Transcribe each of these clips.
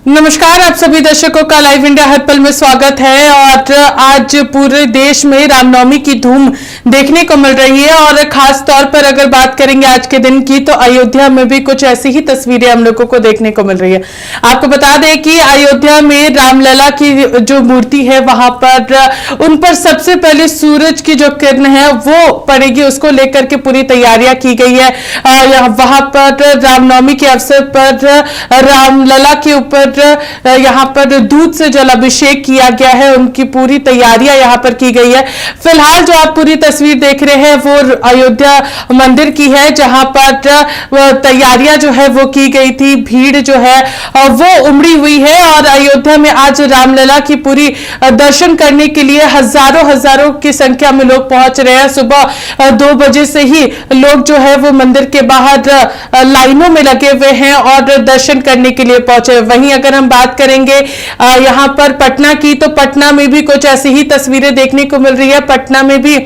नमस्कार, आप सभी दर्शकों का लाइव इंडिया हर पल में स्वागत है। और आज पूरे देश में रामनवमी की धूम देखने को मिल रही है और खास तौर पर अगर बात करेंगे आज के दिन की, तो अयोध्या में भी कुछ ऐसी ही तस्वीरें हम लोगों को देखने को मिल रही है। आपको बता दें कि अयोध्या में रामलला की जो मूर्ति है वहां पर उन पर सबसे पहले सूरज की जो किरण है वो पड़ेगी, उसको लेकर के पूरी तैयारियां की गई है। वहां पर रामनवमी के अवसर पर रामलला के ऊपर यहाँ पर दूध से जल अभिषेक किया गया है, उनकी पूरी तैयारियां यहाँ पर की गई है। फिलहाल जो आप पूरी तस्वीर देख रहे हैं वो अयोध्या मंदिर की है, जहां पर तैयारियां जो है वो की गई थी। भीड़ जो है वो उमड़ी हुई है और अयोध्या में आज रामलला की पूरी दर्शन करने के लिए हजारों की संख्या में लोग पहुंच रहे हैं। सुबह 2 बजे से ही लोग जो है वो मंदिर के बाहर लाइनों में लगे हुए हैं और दर्शन करने के लिए पहुंचे। वहीं अगर हम बात करेंगे यहां पर पटना की, तो पटना में भी कुछ ऐसी ही तस्वीरें देखने को मिल रही है। पटना में भी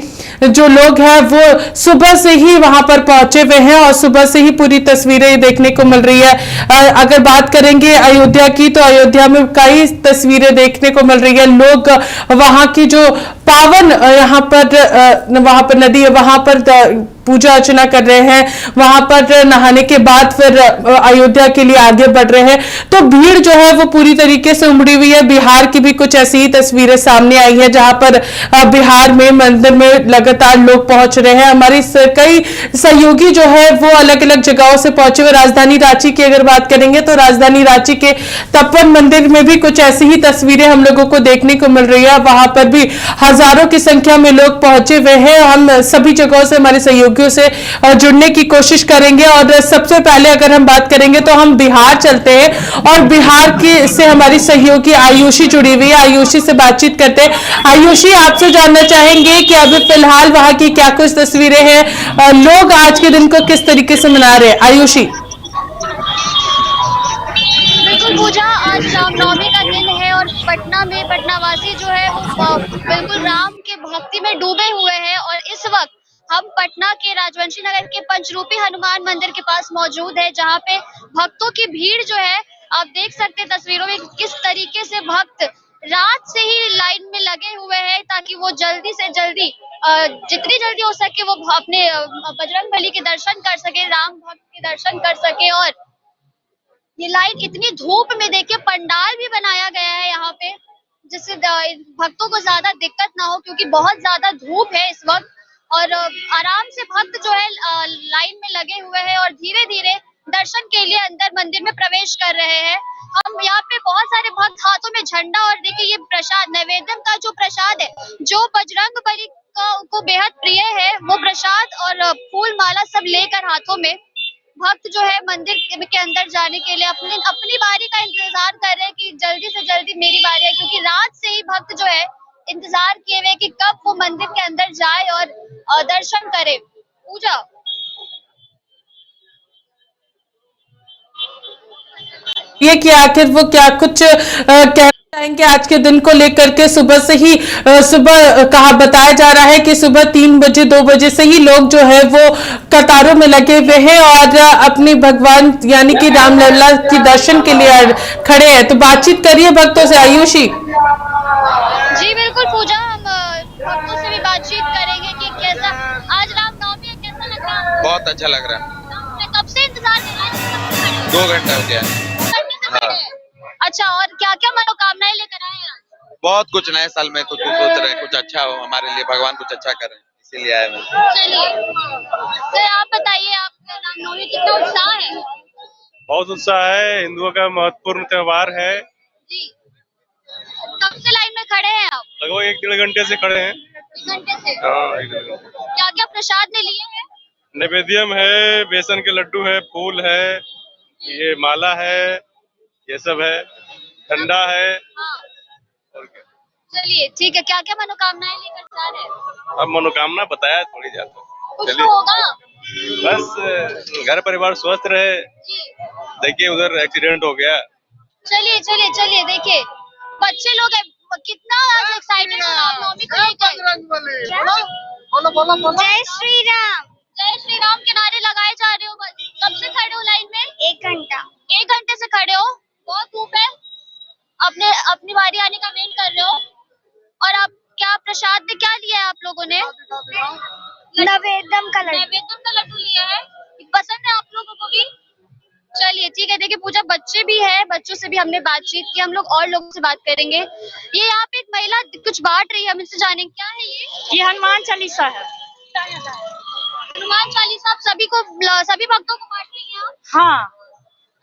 जो लोग हैं वो सुबह से ही वहां पर पहुंचे हुए हैं और सुबह से ही पूरी तस्वीरें देखने को मिल रही है। अगर बात करेंगे अयोध्या की, तो अयोध्या में कई तस्वीरें देखने को मिल रही है। लोग वहां की जो पावन वहां पर नदी है, वहां पर पूजा अर्चना कर रहे हैं। वहां पर नहाने के बाद फिर अयोध्या के लिए आगे बढ़ रहे हैं। तो भीड़ जो है वो पूरी तरीके से उमड़ी हुई है। बिहार की भी कुछ ऐसी ही तस्वीरें सामने आई है, जहां पर बिहार में मंदिर में लगातार लोग पहुंच रहे हैं। हमारी कई सहयोगी जो है वो अलग अलग जगहों से पहुंचे हुए। राजधानी रांची की अगर बात करेंगे, तो राजधानी रांची के तपोवन मंदिर में भी कुछ ऐसी ही तस्वीरें हम लोगों को देखने को मिल रही है। वहां पर भी हजारों की संख्या में लोग पहुंचे हुए हैं। हम सभी जगहों से हमारे सहयोगियों से जुड़ने की कोशिश करेंगे और सबसे पहले अगर हम बात करेंगे तो हम बिहार चलते हैं और बिहार की से हमारी सहयोगी आयुषी जुड़ी हुई है। आयुषी से बातचीत करते हैं। आयुषी, आपसे जानना चाहेंगे कि अभी फिलहाल वहां की क्या कुछ तस्वीरें हैं, लोग आज के दिन को किस तरीके से मना रहे हैं। आयुषी। बिल्कुल पूजा, आज रामनवमी का दिन है और पटना में पटनावासी जो है वो बिल्कुल राम के भक्ति में डूबे हुए हैं। और इस वक्त हम पटना के राजवंशी नगर के पंचरूपी हनुमान मंदिर के पास मौजूद है, जहां पे भक्तों की भीड़ जो है आप देख सकते हैं तस्वीरों में किस तरीके से भक्त रात से ही लाइन में लगे हुए हैं, ताकि वो जल्दी से जल्दी जितनी जल्दी हो सके वो अपने बजरंगबली के दर्शन कर सके, राम भक्त के दर्शन कर सके। और ये लाइन इतनी धूप में, देखिए पंडाल भी बनाया गया है यहाँ पे, जिससे भक्तों को ज्यादा दिक्कत ना हो, क्योंकि बहुत ज्यादा धूप है इस वक्त। और आराम से भक्त जो है लाइन में लगे हुए हैं और धीरे धीरे दर्शन के लिए अंदर मंदिर में प्रवेश कर रहे हैं। हम यहाँ पे बहुत सारे भक्त हाथों में झंडा, और देखिए ये प्रसाद, नैवेद्य का जो प्रसाद है, जो बजरंग बली को बेहद प्रिय है, वो प्रसाद और फूल माला सब लेकर हाथों में भक्त जो है मंदिर के अंदर जाने के लिए अपनी बारी का इंतजार कर रहे हैं कि जल्दी से जल्दी मेरी बारी है, क्योंकि रात से ही भक्त जो है इंतजार किए हुए कि कब वो मंदिर के अंदर जाए और दर्शन करे। पूजा, ये कि आखिर वो क्या कुछ कहना चाहेंगे आज के दिन को लेकर के। सुबह से ही सुबह कहा बताया जा रहा है कि सुबह 3 बजे 2 बजे से ही लोग जो है वो कतारों में लगे हुए हैं और अपने भगवान यानी कि रामलला की दर्शन के लिए खड़े हैं। तो बातचीत करिए भक्तों से, आयुषी। जी बिल्कुल पूजा, हम भक्तों से भी बातचीत करेंगे कि कैसा आज रामनवमी है, कैसा लग रहा है। बहुत अच्छा लग रहा है। कब से इंतजार कर रहे हैं? 2 घंटा हो गया। 2 घंटे से खड़े हैं। अच्छा, और क्या क्या मनोकामनाएं लेकर आए हैं आज? बहुत कुछ, नए साल में कुछ सोच रहे हैं, कुछ अच्छा हो हमारे लिए, भगवान कुछ अच्छा करें, इसीलिए आए मैं। चलिए सर, आप बताइए, आपका रामनवमी कितना उत्साह है? बहुत उत्साह है, हिंदुओं का महत्वपूर्ण त्योहार है। जी, कब से लाइन में खड़े हैं आप? लगभग 1-1.5 घंटे से खड़े हैं। 1 घंटे से। हाँ, 1 घंटे। क्या क्या प्रसाद में लिए हैं? नैवेद्यम है, बेसन के लड्डू है, फूल है, ये माला है, ये सब है, ठंडा है। हाँ, और क्या, चलिए ठीक है। क्या क्या मनोकामनाएं लेकर जा रहे हैं? अब मनोकामना बताया थोड़ी जाता। कुछ चलिए, तो होगा। बस घर परिवार स्वस्थ रहे। जी, देखिए उधर एक्सीडेंट हो गया। चलिए चलिए चलिए, देखिए बच्चे लोग कितना एक्साइटेड है रामनवमी को लेकर। जय श्री राम। जय श्री राम के नारे लगाए जा रहे हो। कब से खड़े हो लाइन में? 1 घंटा। 1 घंटे से खड़े हो। बहुत धूप है। अपने अपनी बारी आने का वेट कर रहे हो। और आप क्या प्रसाद में क्या लिया है आप लोगों ने? नवेदम का लड्डू। नैवेद्य का लड्डू लिया है। पसंद है आप लोगों को भी? चलिए ठीक है। देखिए पूजा, बच्चे भी है, बच्चों से भी हमने बातचीत की, हम लोग और लोगों से बात करेंगे। ये यहाँ पे एक महिला कुछ बांट रही है, हम इनसे जानेंगे क्या है ये। हनुमान चालीसा है। हनुमान चालीसा आप सभी भक्तों को बांट रही हैं आप? हाँ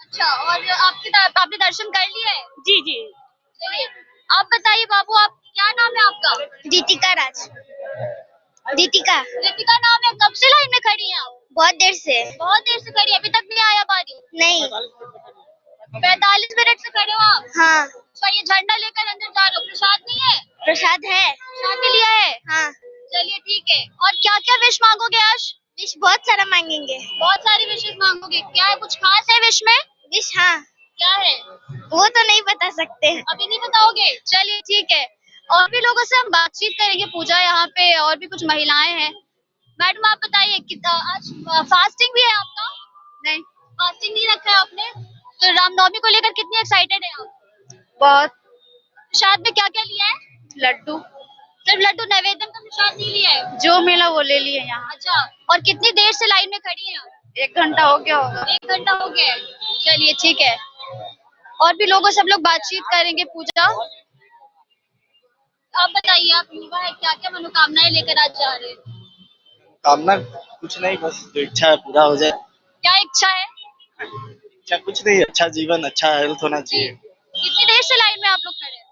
अच्छा, और आपने दर्शन कर लिए है? जी जी। चलिए आप बताइए बाबू, आप क्या नाम है आपका? दीतिका राज। दीतिका। रितिका नाम है। कब से लाइन में खड़ी हैं आप? बहुत देर से। बहुत देर से खड़ी है, अभी तक नहीं आया बारी? नहीं। 45 मिनट से खड़े हो आप? हाँ। अच्छा, ये झंडा लेकर अंदर जा रहे हो, प्रसाद नहीं है? प्रसाद है। प्रसाद भी लिया है? हाँ। चलिए ठीक है। और क्या क्या विश मांगोगे आज? विश बहुत सारा मांगेंगे। बहुत सारी विशेष मांगोगे। क्या है, कुछ खास है विश में? विश हाँ। क्या है? वो तो नहीं बता सकते। अभी नहीं बताओगे? चलिए ठीक है। और भी लोगों से हम बातचीत करेंगे। पूजा, यहाँ पे और भी कुछ महिलाएं हैं। मैडम आप बताइए, आज फास्टिंग भी है आपका? नहीं, फास्टिंग नहीं रखा है आपने। तो रामनवमी को लेकर कितनी एक्साइटेड है आप? बहुत। प्रसाद में क्या क्या लिया है? लड्डू। सिर्फ लड्डू, नैवेद्य का प्रसाद नहीं लिया है? जो मिला वो ले लिए यहाँ। अच्छा, और कितनी देर से लाइन में खड़ी हैं आप? 1 घंटा हो गया होगा। 1 घंटा हो गया है। चलिए ठीक है। और भी लोगों से हम लोग बातचीत करेंगे। पूजा, आप बताइए, आप युवा है, क्या क्या मनोकामनाएं लेकर आज जा रहे हैं? कामना कुछ नहीं, बस जो इच्छा है पूरा हो जाए। क्या इच्छा है? इच्छा कुछ नहीं, अच्छा जीवन, अच्छा हेल्थ होना चाहिए। कितनी देर से लाइन में आप लोग खड़े हैं?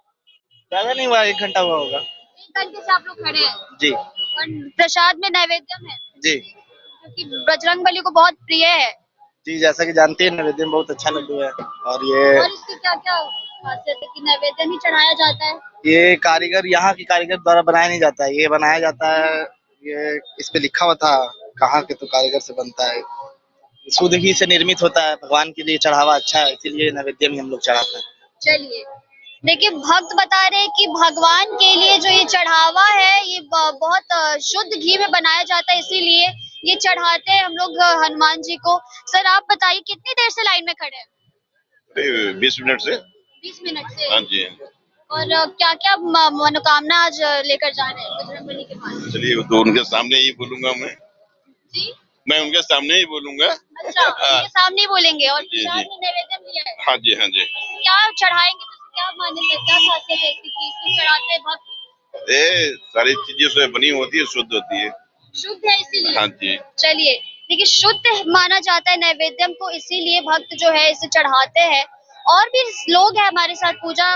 ज्यादा नहीं हुआ, 1 घंटा हुआ होगा। 1 घंटे से आप लोग खड़े हैं। जी और प्रसाद में नैवेद्यम है, जी क्योंकि बजरंगबली को बहुत प्रिय है। जी, जैसा कि जानते हैं नैवेद्य में बहुत अच्छा लड्डू है। और और इसकी क्या क्या खासियत है कि नैवेद्यम ही चढ़ाया जाता है? ये कारीगर, यहाँ की कारीगर द्वारा बनाया नहीं जाता है, ये बनाया जाता है। ये इस पे लिखा हुआ था कहाँ के तो कारीगर से बनता है, शुद्ध घी से निर्मित होता है। भगवान के लिए चढ़ावा अच्छा है, इसीलिए नैवेद्य में हम लोग चढ़ाते हैं। चलिए देखिए, भक्त बता रहे हैं कि भगवान के लिए जो ये चढ़ावा है, ये बहुत शुद्ध घी में बनाया जाता है, इसीलिए ये चढ़ाते हैं हम लोग हनुमान जी को। सर आप बताइए, कितनी देर से लाइन में खड़े हैं? 20 मिनट से। 20 मिनट से। हाँ जी। और क्या क्या मनोकामना आज लेकर जा रहे हैं बजरंगबली के पास? चलिए, तो उनके सामने ही बोलूंगा जी, मैं उनके सामने ही बोलूंगा। अच्छा उनके सामने ही बोलेंगे। और जी, प्रसाद जी। में नैवेद्य लिया है? हाँ जी, हाँ जी। क्या चढ़ाएंगे तो क्या मानेंगे, क्या खासियत है इसकी कि इसमें चढ़ाते हैं भक्त? ये सारी चीजें से बनी होती है, शुद्ध होती है। शुद्ध है इसीलिए? हाँ जी। चलिए देखिए, शुद्ध माना जाता है नैवेद्यम को, इसीलिए भक्त जो है इसे चढ़ाते हैं। और भी लोग हैं हमारे साथ। पूजा,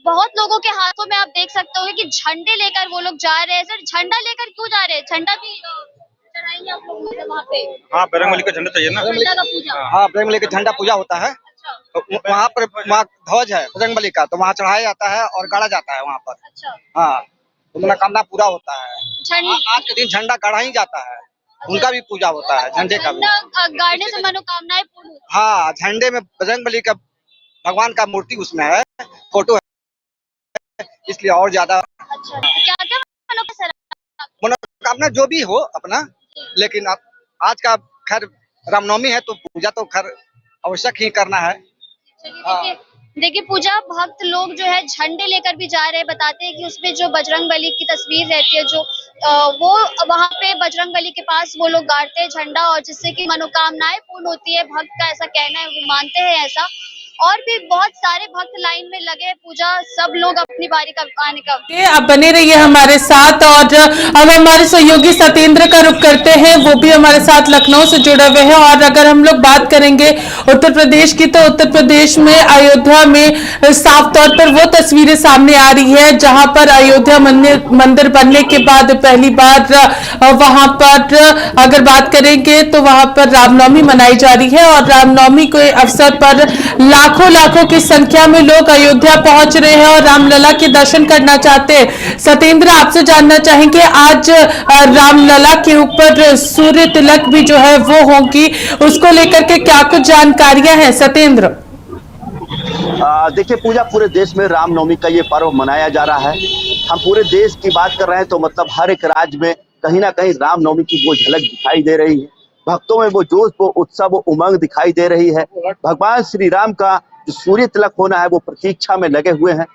बहुत लोगों के हाथों में आप देख सकते हो कि झंडे लेकर वो लोग जा रहे हैं। सर झंडा लेकर क्यों जा रहे हैं? झंडा भी चढ़ाएंगे आप लोग वहाँ पे? हाँ, बजरंगबली का झंडा चाहिए ना। झंडा का पूजा। हाँ, बजरंगबली का झंडा पूजा होता है। अच्छा तो वहाँ पर ध्वज है बजरंगबली का, तो वहाँ चढ़ाया जाता है और गाड़ा जाता है वहाँ पर। अच्छा। हाँ, तो मनोकामना पूरा होता है। झंडा आज के दिन झंडा गाड़ा ही जाता है, उनका भी पूजा होता है, झंडे का भी। झंडा गाड़ने से मनोकामनाएं पूर्ण होती हाँ, झंडे में बजरंगबली का भगवान का मूर्ति उसमें है, फोटो है, इसलिए और ज्यादा है। अच्छा, तो क्या क्या मनोकामना जो भी हो अपना। लेकिन आज का खैर रामनवमी है तो पूजा तो खैर आवश्यक ही करना है। देखिए देखिए पूजा, भक्त लोग जो है झंडे लेकर भी जा रहे हैं। बताते हैं कि उसमें जो बजरंगबली की तस्वीर रहती है, जो वो वहाँ पे बजरंगबली के पास वो लोग गाड़ते हैं झंडा, और जिससे कि मनोकामनाएं पूर्ण होती है। भक्त का ऐसा कहना है, वो मानते हैं ऐसा। और भी बहुत सारे भक्त लाइन में लगे हैं। पूजा, सब लोग अपनी बारी का आने का। आप बने रहिए हमारे साथ। और अब हमारे सहयोगी सत्येंद्र का रुख करते हैं, वो भी हमारे साथ लखनऊ से जुड़े हुए हैं। और अगर हम लोग बात करेंगे उत्तर प्रदेश की, तो उत्तर प्रदेश में अयोध्या में साफ तौर पर वो तस्वीरें सामने आ रही है जहां पर अयोध्या मंदिर बनने के बाद पहली बार वहां पर अगर बात करेंगे तो वहां पर रामनवमी मनाई जा रही है। और रामनवमी के अवसर पर लाखों की संख्या में लोग अयोध्या पहुंच रहे हैं और रामलला के दर्शन करना चाहते हैं। सत्येंद्र, आपसे जानना चाहेंगे, आज रामलला के ऊपर सूर्य तिलक भी जो है वो होगी, उसको लेकर के क्या कुछ जानकारियां हैं सत्येंद्र? देखिए पूजा, पूरे देश में रामनवमी का ये पर्व मनाया जा रहा है। हम पूरे देश की बात कर रहे हैं तो मतलब हर एक राज्य में कहीं ना कहीं रामनवमी की वो झलक दिखाई दे रही है। भक्तों में वो जोश, वो उत्सव, वो उमंग दिखाई दे रही है। भगवान श्री राम का जो सूर्य तिलक होना है वो प्रतीक्षा में लगे हुए हैं।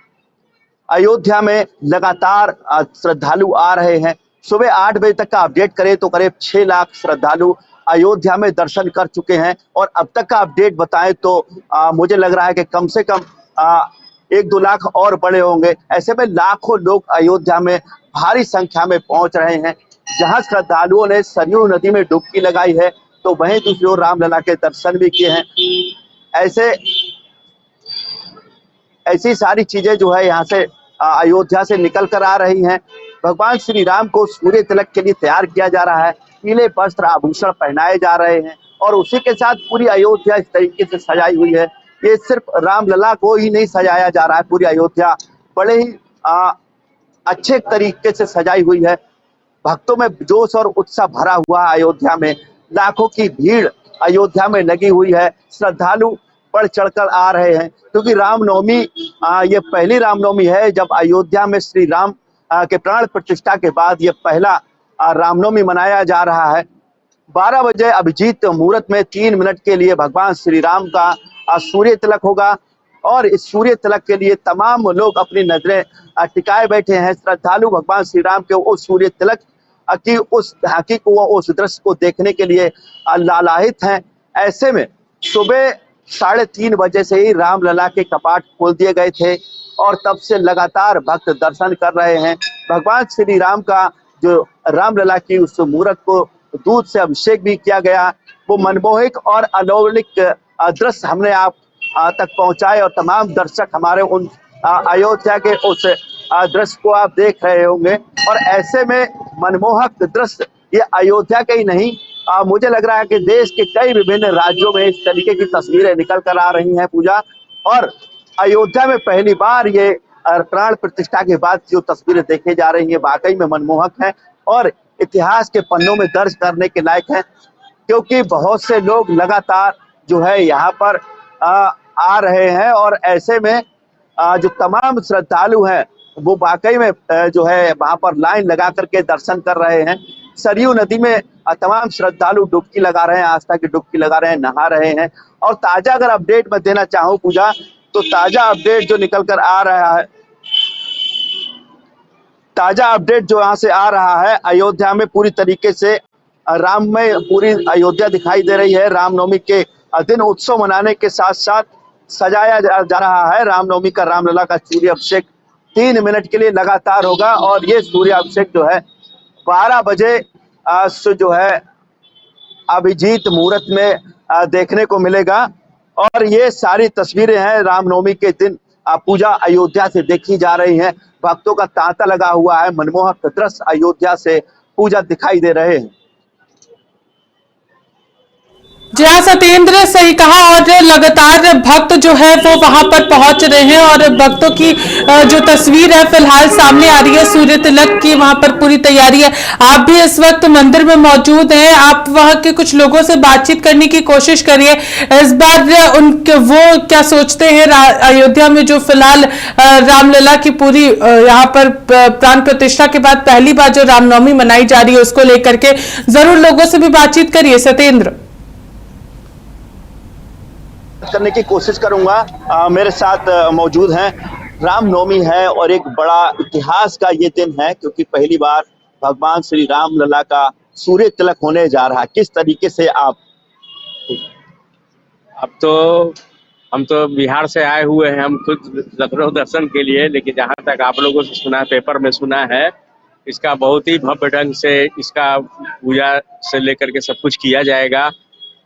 अयोध्या में लगातार श्रद्धालु आ रहे हैं। सुबह 8 बजे तक का अपडेट करें तो करीब 6 लाख श्रद्धालु अयोध्या में दर्शन कर चुके हैं और अब तक का अपडेट बताएं तो मुझे लग रहा है कि कम से कम 1-2 लाख और बड़े होंगे। ऐसे में लाखों लोग अयोध्या में भारी संख्या में पहुंच रहे हैं। जहां श्रद्धालुओं ने सरयू नदी में डुबकी लगाई है तो वहीं दूसरी ओर रामलला के दर्शन भी किए हैं। ऐसी सारी चीजें जो है यहाँ से अयोध्या से निकल कर आ रही हैं। भगवान श्री राम को सूर्य तिलक के लिए तैयार किया जा रहा है। पीले वस्त्र आभूषण पहनाए जा रहे हैं और उसी के साथ पूरी अयोध्या इस तरीके से सजाई हुई है। ये सिर्फ रामलला को ही नहीं सजाया जा रहा है, पूरी अयोध्या बड़े ही अच्छे तरीके से सजाई हुई है। भक्तों में जोश और उत्साह भरा हुआ है। अयोध्या में लाखों की भीड़ अयोध्या में लगी हुई है। श्रद्धालु बढ़ चढ़कर आ रहे हैं क्योंकि रामनवमी ये पहली रामनवमी है जब अयोध्या में श्री राम के प्राण प्रतिष्ठा के बाद ये पहला रामनवमी मनाया जा रहा है। 12 बजे अभिजीत मुहूर्त में 3 मिनट के लिए भगवान श्री राम का सूर्य तिलक होगा और इस सूर्य तिलक के लिए तमाम लोग अपनी नजरें टिकाए बैठे हैं। श्रद्धालु भगवान श्री राम के उस सूर्य तिलक की उस झांकी को, उस दृश्य को देखने के लिए लालायित हैं। ऐसे में सुबह 3:30 बजे से ही रामलला के कपाट खोल दिए गए थे और तब से लगातार भक्त दर्शन कर रहे हैं। भगवान श्री राम का जो रामलला की उस मूर्त को दूध से अभिषेक भी किया गया, वो मनमोहक और अलौकिक दृश्य हमने आप तक पहुंचाए और तमाम दर्शक हमारे उन अयोध्या के उस दृश्य को आप देख रहे होंगे। और ऐसे में मनमोहक दृश्य ये अयोध्या के ही नहीं, मुझे लग रहा है कि देश के कई विभिन्न राज्यों में इस तरीके की तस्वीरें निकल कर आ रही हैं पूजा। और अयोध्या में पहली बार ये प्राण प्रतिष्ठा के बाद जो तस्वीरें देखी जा रही हैं वाकई में मनमोहक हैं और इतिहास के पन्नों में दर्ज करने के लायक हैं, क्योंकि बहुत से लोग लगातार जो है यहाँ पर आ रहे हैं। और ऐसे में जो तमाम श्रद्धालु हैं वो वाकई में जो है वहां पर लाइन लगा करके दर्शन कर रहे हैं। सरयू नदी में तमाम श्रद्धालु डुबकी लगा रहे हैं, आस्था की डुबकी लगा रहे हैं, नहा रहे हैं। और ताजा अगर अपडेट मैं देना चाहूँ पूजा, तो ताजा अपडेट जो निकल कर आ रहा है, ताजा अपडेट जो यहाँ से आ रहा है, अयोध्या में पूरी तरीके से राममय पूरी अयोध्या दिखाई दे रही है। रामनवमी के दिन उत्सव मनाने के साथ साथ सजाया जा रहा है। रामनवमी का रामलला का सूर्य अभिषेक 3 मिनट के लिए लगातार होगा और ये सूर्य अभिषेक जो है 12 बजे जो है अभिजीत मुहूर्त में देखने को मिलेगा। और ये सारी तस्वीरें हैं रामनवमी के दिन पूजा अयोध्या से देखी जा रही हैं। भक्तों का तांता लगा हुआ है, मनमोहक दृश्य अयोध्या से पूजा दिखाई दे रहे हैं। जी हाँ सत्येंद्र, सही कहा। और लगातार भक्त जो है वो वहां पर पहुंच रहे हैं और भक्तों की जो तस्वीर है फिलहाल सामने आ रही है सूर्य तिलक की, वहां पर पूरी तैयारी है। आप भी इस वक्त मंदिर में मौजूद हैं, आप वहां के कुछ लोगों से बातचीत करने की कोशिश करिए। इस बार उनके वो क्या सोचते हैं अयोध्या में जो फिलहाल रामलला की पूरी यहाँ पर प्राण प्रतिष्ठा के बाद पहली बार जो रामनवमी मनाई जा रही है उसको लेकर के जरूर लोगों से भी बातचीत करिए सत्येंद्र। करने की कोशिश करूंगा। मेरे साथ मौजूद हैं, रामनवमी है और एक बड़ा इतिहास का ये दिन है क्योंकि पहली बार भगवान श्री रामलला का सूर्य तिलक होने जा रहा है। किस तरीके से आप? अब हम तो बिहार से आए हुए हैं, हम खुद लखनऊ दर्शन के लिए, लेकिन जहाँ तक आप लोगों से सुना, पेपर में सुना है, इसका बहुत ही भव्य ढंग से इसका पूजा से लेकर के सब कुछ किया जाएगा।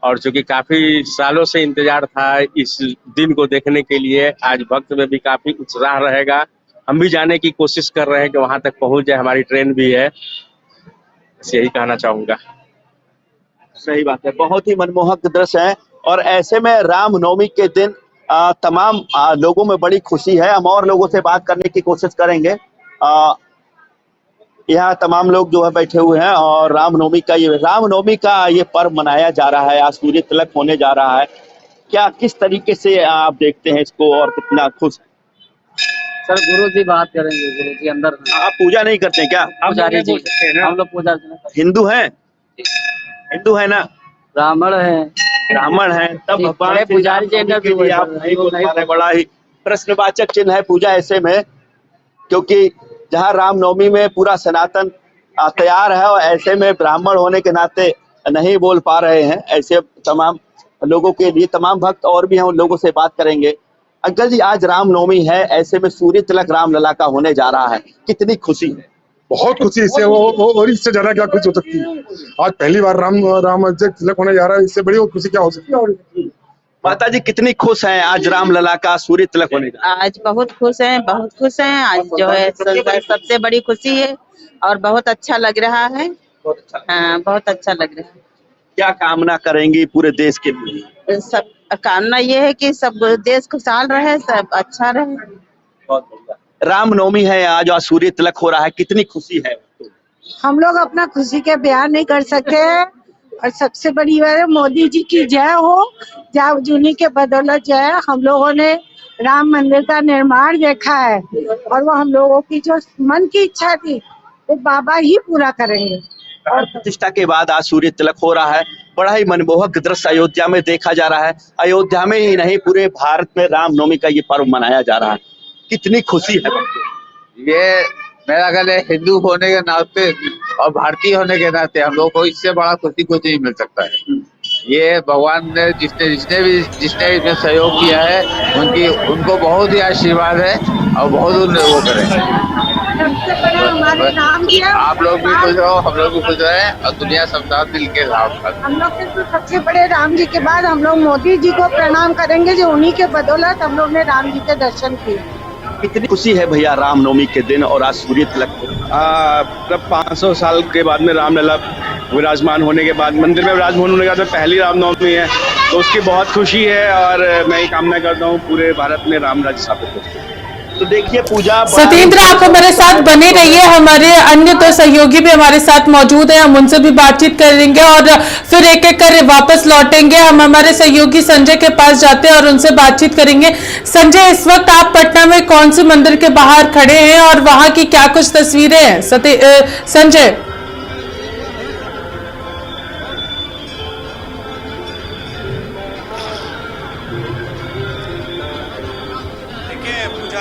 और चूंकि काफी सालों से इंतजार था इस दिन को देखने के लिए, आज भक्त में भी काफी उत्साह रहेगा। हम भी जाने की कोशिश कर रहे हैं कि वहां तक पहुंच जाए, हमारी ट्रेन भी है। बस यही कहना चाहूंगा। सही बात है, बहुत ही मनमोहक दृश्य है। और ऐसे में रामनवमी के दिन तमाम लोगों में बड़ी खुशी है। हम और लोगों से बात करने की कोशिश करेंगे। यहाँ तमाम लोग जो है बैठे हुए हैं और रामनवमी का ये पर्व मनाया जा रहा है। आज सूर्य तिलक होने जा रहा है। क्या किस तरीके से आप देखते हैं इसको और कितना खुश? सर गुरु जी बात करेंगे, गुरु जी अंदर। आप पूजा नहीं करते हैं क्या? पुजारी जी, हम लोग पूजा हिंदू हैं? हिंदू है ना? ब्राह्मण है। ब्राह्मण हैं तब जी, भगवान बड़े श्री पुजारी जी रामनवमी ने के लिए आप नहीं बोल पा रहे, बड़ा ही प्रश्नवाचक चिन्ह है पूजा ऐसे में, क्योंकि जहाँ रामनवमी में पूरा सनातन तैयार है और ऐसे में ब्राह्मण होने के नाते नहीं बोल पा रहे हैं। ऐसे तमाम लोगों के लिए तमाम भक्त और भी हैं, उन लोगों से बात करेंगे। अंकल जी, आज रामनवमी है, ऐसे में सूर्य तिलक रामलला का होने जा रहा है, कितनी खुशी है? बहुत खुशी इससे, वो और इससे ज्यादा क्या खुशी हो सकती है। आज पहली बार राम तिलक होने जा रहा है, इससे बड़ी और खुशी क्या हो सकती है। माता जी कितनी खुश हैं आज रामलला का सूर्य तिलक होने का? आज बहुत खुश हैं, बहुत खुश हैं। आज जो है सबसे बड़ी खुशी है और बहुत अच्छा लग रहा है। हाँ, बहुत अच्छा लग रहा है। क्या कामना करेंगी पूरे देश के लिए? सब कामना ये है कि सब देश खुशहाल रहे, सब अच्छा रहे। बहुत बढ़िया। रामनवमी है आज और सूर्य तिलक हो रहा है, कितनी खुशी है? हम लोग अपना खुशी के बयान नहीं कर सकते हैं और सबसे बड़ी बात है मोदी जी की जय हो, जिन्हीं के बदौलत जो है हम लोगों ने राम मंदिर का निर्माण देखा है और वो हम लोगों की जो मन की इच्छा थी वो बाबा ही पूरा करेंगे। प्राण प्रतिष्ठा के बाद आज सूर्य तिलक हो रहा है, बड़ा ही मनमोहक दृश्य अयोध्या में देखा जा रहा है। अयोध्या में ही नहीं पूरे भारत में रामनवमी का ये पर्व मनाया जा रहा है, कितनी खुशी है। ये मेरा ख्याल है हिंदू होने के नाते और भारतीय होने के नाते हम लोग को इससे बड़ा खुशी कुछ नहीं मिल सकता है। ये भगवान ने जिसने भी इसमें सहयोग किया है उनको बहुत ही आशीर्वाद है और बहुत वो करें। सबसे बड़ा हमारे राम जी है, आप लोग भी खुश रहो, हम लोग भी खुश रहे और दुनिया सब साथ मिल के हम लोग के सबसे बड़े राम जी के बाद हम लोग मोदी जी को प्रणाम करेंगे, जो उन्हीं के बदौलत हम लोग ने राम जी के दर्शन किए। कितनी खुशी है भैया रामनवमी के दिन और आज सूर्य तिलक? 500 साल के बाद में रामलला विराजमान होने के बाद, मंदिर में विराजमान होने के बाद पहली रामनवमी है, तो उसकी बहुत खुशी है और मैं ये कामना करता हूँ पूरे भारत में राम राज्य स्थापित हो। तो देखिए पूजा, सत्येंद्र आप हमारे साथ बने रहिए, हमारे अन्य तो सहयोगी भी हमारे साथ मौजूद हैं, हम उनसे भी बातचीत करेंगे और फिर एक एक कर वापस लौटेंगे। हम हमारे सहयोगी संजय के पास जाते हैं और उनसे बातचीत करेंगे। संजय, इस वक्त आप पटना में कौन से मंदिर के बाहर खड़े हैं और वहां की क्या कुछ तस्वीरें हैं? संजय।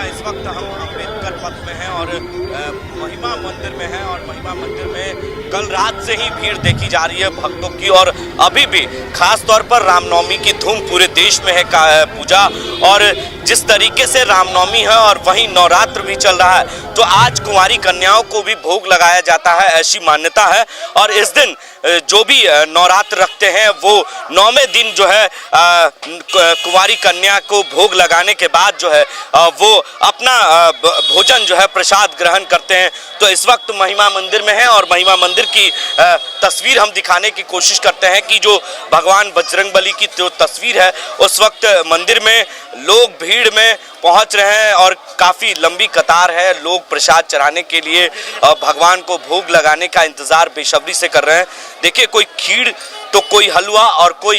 इस वक्त हम अम्बेडकर पथ में हैं और महिमा मंदिर में हैं और महिमा मंदिर में कल रात से ही भीड़ देखी जा रही है भक्तों की और अभी भी खास तौर पर रामनवमी की धूम पूरे देश में है पूजा। और जिस तरीके से रामनवमी है और वहीं नवरात्र भी चल रहा है, तो आज कुंवारी कन्याओं को भी भोग लगाया जाता है, ऐसी मान्यता है। और इस दिन जो भी नवरात्र रखते हैं वो 9वें दिन जो है कुंवारी कन्या को भोग लगाने के बाद जो है वो अपना भोजन जो है प्रसाद ग्रहण करते हैं। तो इस वक्त महिमा मंदिर में है और महिमा मंदिर की तस्वीर हम दिखाने की कोशिश करते हैं कि जो भगवान बजरंगबली की जो तस्वीर है, उस वक्त मंदिर में लोग भीड़ में पहुंच रहे हैं और काफ़ी लंबी कतार है। लोग प्रसाद चढ़ाने के लिए भगवान को भोग लगाने का इंतज़ार बेसब्री से कर रहे हैं। देखिए, कोई खीर तो कोई हलवा और कोई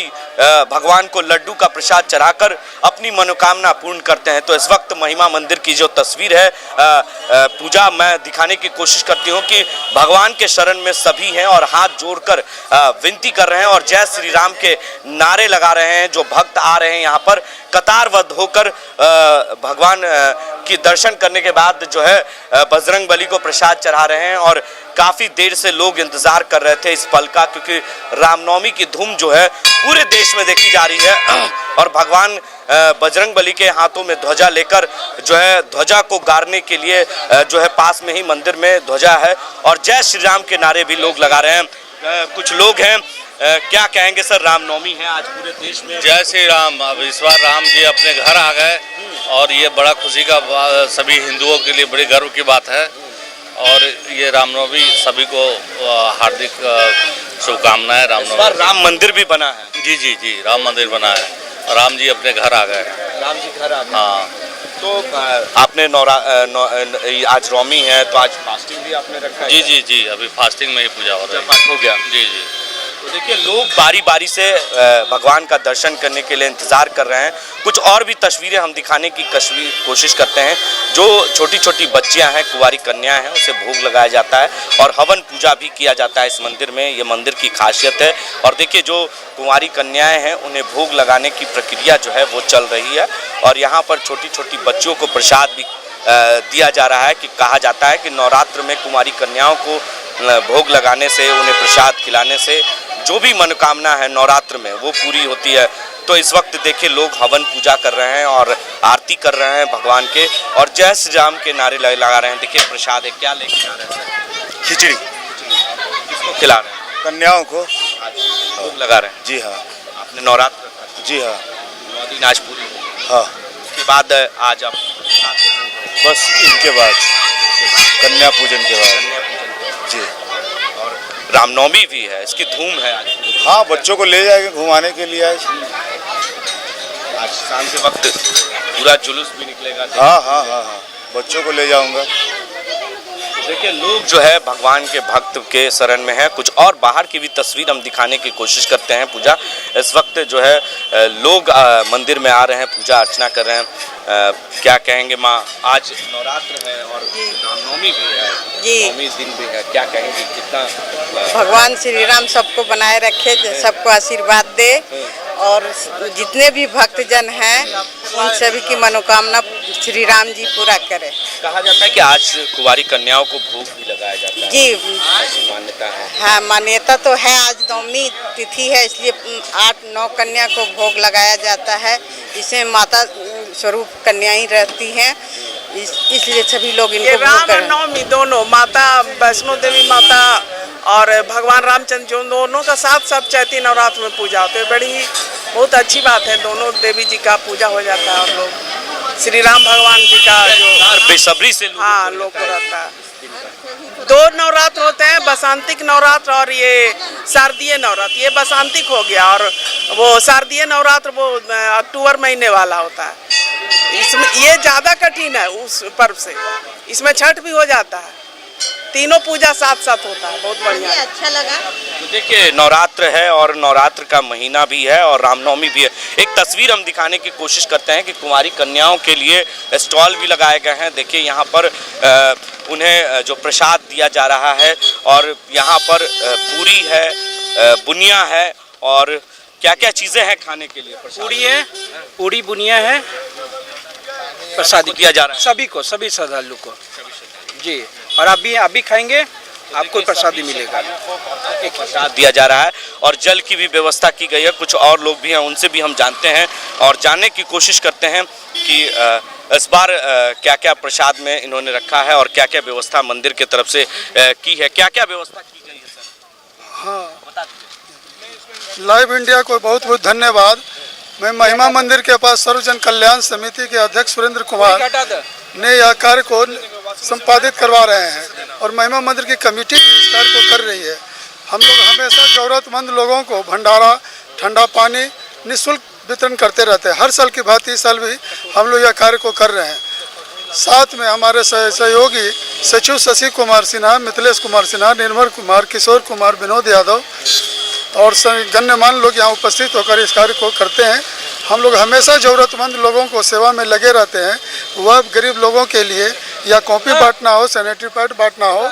भगवान को लड्डू का प्रसाद चढ़ाकर अपनी मनोकामना पूर्ण करते हैं। तो इस वक्त महिमा मंदिर की जो तस्वीर है पूजा मैं दिखाने की कोशिश करती हूँ कि भगवान के शरण में सभी हैं और हाथ जोड़कर विनती कर रहे हैं और जय श्री राम के नारे लगा रहे हैं। जो भक्त आ रहे हैं यहाँ पर कतारबद्ध होकर भगवान की दर्शन करने के बाद जो है बजरंगबली को प्रसाद चढ़ा रहे हैं और काफ़ी देर से लोग इंतज़ार कर रहे थे इस पल का, क्योंकि रामनवमी की धूम जो है पूरे देश में देखी जा रही है और भगवान बजरंगबली के हाथों में ध्वजा लेकर जो है ध्वजा को गाड़ने के लिए जो है पास में ही मंदिर में ध्वजा है और जय श्री राम के नारे भी लोग लगा रहे हैं। कुछ लोग हैं, क्या कहेंगे सर? रामनवमी है आज पूरे देश में। जय श्री राम। अब इस बार राम जी अपने घर आ गए और ये बड़ा खुशी का सभी हिंदुओं के लिए बड़ी गर्व की बात है और ये रामनवमी सभी को हार्दिक शुभकामनाएं। रामनवमी राम मंदिर भी बना है। जी जी जी, राम मंदिर बना है, राम जी अपने घर आ गए। राम जी घर आ गए। हाँ, तो आपने आज नवमी है तो आज फास्टिंग भी आपने रखा है? जी जी जी, अभी फास्टिंग में ही पूजा हो रही है। पाठ हो गया? जी जी। तो देखिए लोग बारी बारी से भगवान का दर्शन करने के लिए इंतजार कर रहे हैं। कुछ और भी तस्वीरें हम दिखाने की कोशिश करते हैं। जो छोटी छोटी बच्चियां हैं, कुंवारी कन्याएं हैं, उसे भोग लगाया जाता है और हवन पूजा भी किया जाता है इस मंदिर में। ये मंदिर की खासियत है। और देखिए जो कुंवारी कन्याएं हैं उन्हें भोग लगाने की प्रक्रिया जो है वो चल रही है। और यहाँ पर छोटी छोटी बच्चियों को प्रसाद भी दिया जा रहा है। कि कहा जाता है कि नवरात्र में कुंवारी कन्याओं को भोग लगाने से, उन्हें प्रसाद खिलाने से जो भी मनोकामना है नवरात्र में वो पूरी होती है। तो इस वक्त देखिए लोग हवन पूजा कर रहे हैं और आरती कर रहे हैं भगवान के और जय श्री राम के नारे लगा रहे हैं। देखिए प्रसाद है, क्या लेके आ रहे हैं? खिचड़ी। किसको खिला रहे हैं? कन्याओं को भोग लगा रहे हैं। जी हाँ। आपने नवरात्र? जी हाँ। 9 दिन आज पूरी? हाँ। उसके बाद आज आप बस इनके बाद कन्या पूजन के बाद जी। और रामनवमी भी है, इसकी धूम है आज। हाँ, बच्चों को ले जाएंगे घुमाने के लिए आज शाम के वक्त पूरा जुलूस भी निकलेगा। हाँ हाँ हाँ हाँ, बच्चों को ले जाऊंगा। देखिए लोग जो है भगवान के भक्त के शरण में है। कुछ और बाहर की भी तस्वीर हम दिखाने की कोशिश करते हैं। पूजा इस वक्त जो है लोग मंदिर में आ रहे हैं, पूजा अर्चना कर रहे हैं। क्या कहेंगे माँ, आज नवरात्र है और रामनवमी भी है जी, नवमी दिन भी है, क्या कहेंगे? कितना भगवान श्री राम सबको बनाए रखे, सबको आशीर्वाद दे और जितने भी भक्तजन हैं उन सभी की मनोकामना श्री राम जी पूरा करे। कहा जाता है कि आज कुंवारी कन्याओं को भोग भी लगाया जाता है जी, ऐसी मान्यता है। हाँ, मान्यता तो है। आज नवमी तिथि है इसलिए 8-9 कन्या को भोग लगाया जाता है। इसमें माता स्वरूप कन्याएं रहती हैं, इसलिए सभी लोग इनको राम और नवमी दोनों, माता वैष्णो देवी माता और भगवान रामचंद्र जो दोनों का साथ साथ चैती नवरात्र में पूजा होती है। बड़ी बहुत अच्छी बात है, दोनों देवी जी का पूजा हो जाता है और लोग श्री राम भगवान जी का जो बेसब्री से लोग को रहता है। 2 नवरात्र होते हैं, बसंतिक नवरात्र और ये शारदीय नवरात्र। ये बसंतिक हो गया और वो शारदीय नवरात्र वो अक्टूबर महीने वाला होता है। इसमें ये ज़्यादा कठिन है उस पर्व से। इसमें छठ भी हो जाता है, तीनों पूजा साथ साथ होता है। बहुत बढ़िया, अच्छा लगा। तो देखिए नवरात्र है और नवरात्र का महीना भी है और रामनवमी भी है। एक तस्वीर हम दिखाने की कोशिश करते हैं कि कुंवारी कन्याओं के लिए स्टॉल भी लगाए गए हैं। देखिए यहाँ पर उन्हें जो प्रसाद दिया जा रहा है और यहाँ पर पूरी है, बुनिया है और क्या क्या चीज़ें हैं खाने के लिए? पूरी है, पूरी बुनिया है, प्रसाद दिया जा रहा है सभी को, सभी श्रद्धालु को जी। और अभी खाएंगे आपको प्रसादी मिलेगा। एक प्रसाद दिया जा रहा है और जल की भी व्यवस्था की गई है। कुछ और लोग भी हैं, उनसे भी हम जानते हैं और जानने की कोशिश करते हैं कि इस बार क्या क्या प्रसाद में इन्होंने रखा है और क्या क्या व्यवस्था मंदिर की तरफ से की है। क्या क्या व्यवस्था की गई है सर? हाँ, लाइव इंडिया को बहुत बहुत धन्यवाद। मैं महिमा मंदिर के पास सर्वजन कल्याण समिति के अध्यक्ष सुरेंद्र कुमार ने यह कार्य को संपादित करवा रहे हैं और महिमा मंदिर की कमेटी इस कार्य को कर रही है। हम लोग हमेशा जरूरतमंद लोगों को भंडारा, ठंडा पानी निःशुल्क वितरण करते रहते हैं। हर साल की भांति इस साल भी हम लोग यह कार्य को कर रहे हैं। साथ में हमारे सहयोगी सचिव शशि कुमार सिन्हा, मिथिलेश कुमार सिन्हा, निर्मल कुमार, किशोर कुमार, विनोद यादव और गण्यमान्य लोग यहाँ उपस्थित होकर इस कार्य को करते हैं। हम लोग हमेशा ज़रूरतमंद लोगों को सेवा में लगे रहते हैं। वह गरीब लोगों के लिए या कॉपी बांटना हो, सैनिटरी पैड बांटना हो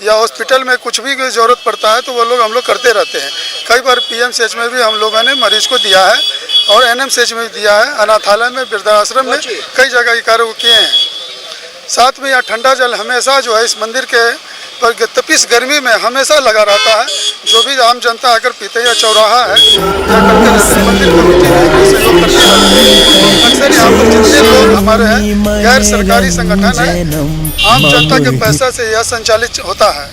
या हॉस्पिटल में कुछ भी ज़रूरत पड़ता है तो वो लोग हम लोग करते रहते हैं। कई बार PMCH में भी हम लोगों ने मरीज को दिया है और NMCH में भी दिया है, अनाथालय में, वृद्धाश्रम में, कई जगह ये कार्य किए हैं। साथ में यहाँ ठंडा जल हमेशा जो है इस मंदिर के पर तपिश गर्मी में हमेशा लगा रहता है। जो भी आम जनता आकर पीते या चौराहा है या करते रहते हैं, मंदिर कमेटी सहयोग करते रहते हैं। अक्सर यहाँ पर जितने लोग हमारे हैं गैर सरकारी संगठन है, आम जनता के पैसा से यह संचालित होता है।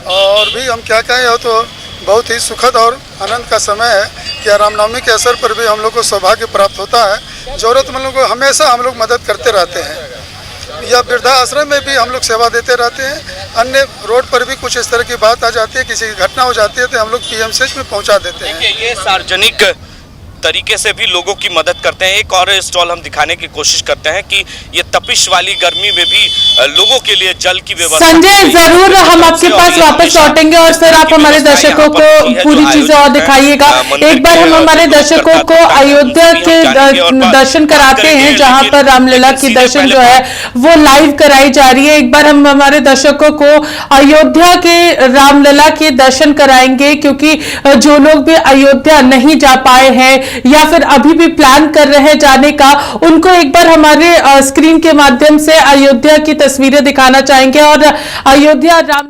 और भी हम क्या कहें, यह तो बहुत ही सुखद और आनंद का समय है कि रामनवमी के अवसर पर भी हम लोग को सौभाग्य प्राप्त होता है। ज़रूरतमंद को हमेशा हम लोग मदद करते रहते हैं। या वृद्धाश्रम में भी हम लोग सेवा देते रहते हैं। अन्य रोड पर भी कुछ इस तरह की बात आ जाती है, किसी की घटना हो जाती है तो हम लोग PMCH में पहुंचा देते हैं। ये सार्वजनिक तरीके से भी लोगों की मदद करते हैं। एक और स्टॉल हम दिखाने की कोशिश करते हैं कि ये तपिश वाली गर्मी में भी लोगों के लिए जल की व्यवस्था। संजय, जरूर हम आपके पास वापस लौटेंगे और सर आप हमारे दर्शकों को पूरी चीजें और दिखाइएगा। एक बार हम हमारे दर्शकों को अयोध्या के दर्शन कराते हैं, जहां पर रामलला की दर्शन जो है वो लाइव कराई जा रही है। एक बार हम हमारे दर्शकों को अयोध्या के रामलला के दर्शन कराएंगे, क्योंकि जो लोग भी अयोध्या नहीं जा पाए हैं या फिर अभी भी प्लान कर रहे हैं जाने का, उनको एक बार हमारे स्क्रीन के माध्यम से अयोध्या की तस्वीरें दिखाना चाहेंगे और अयोध्या राम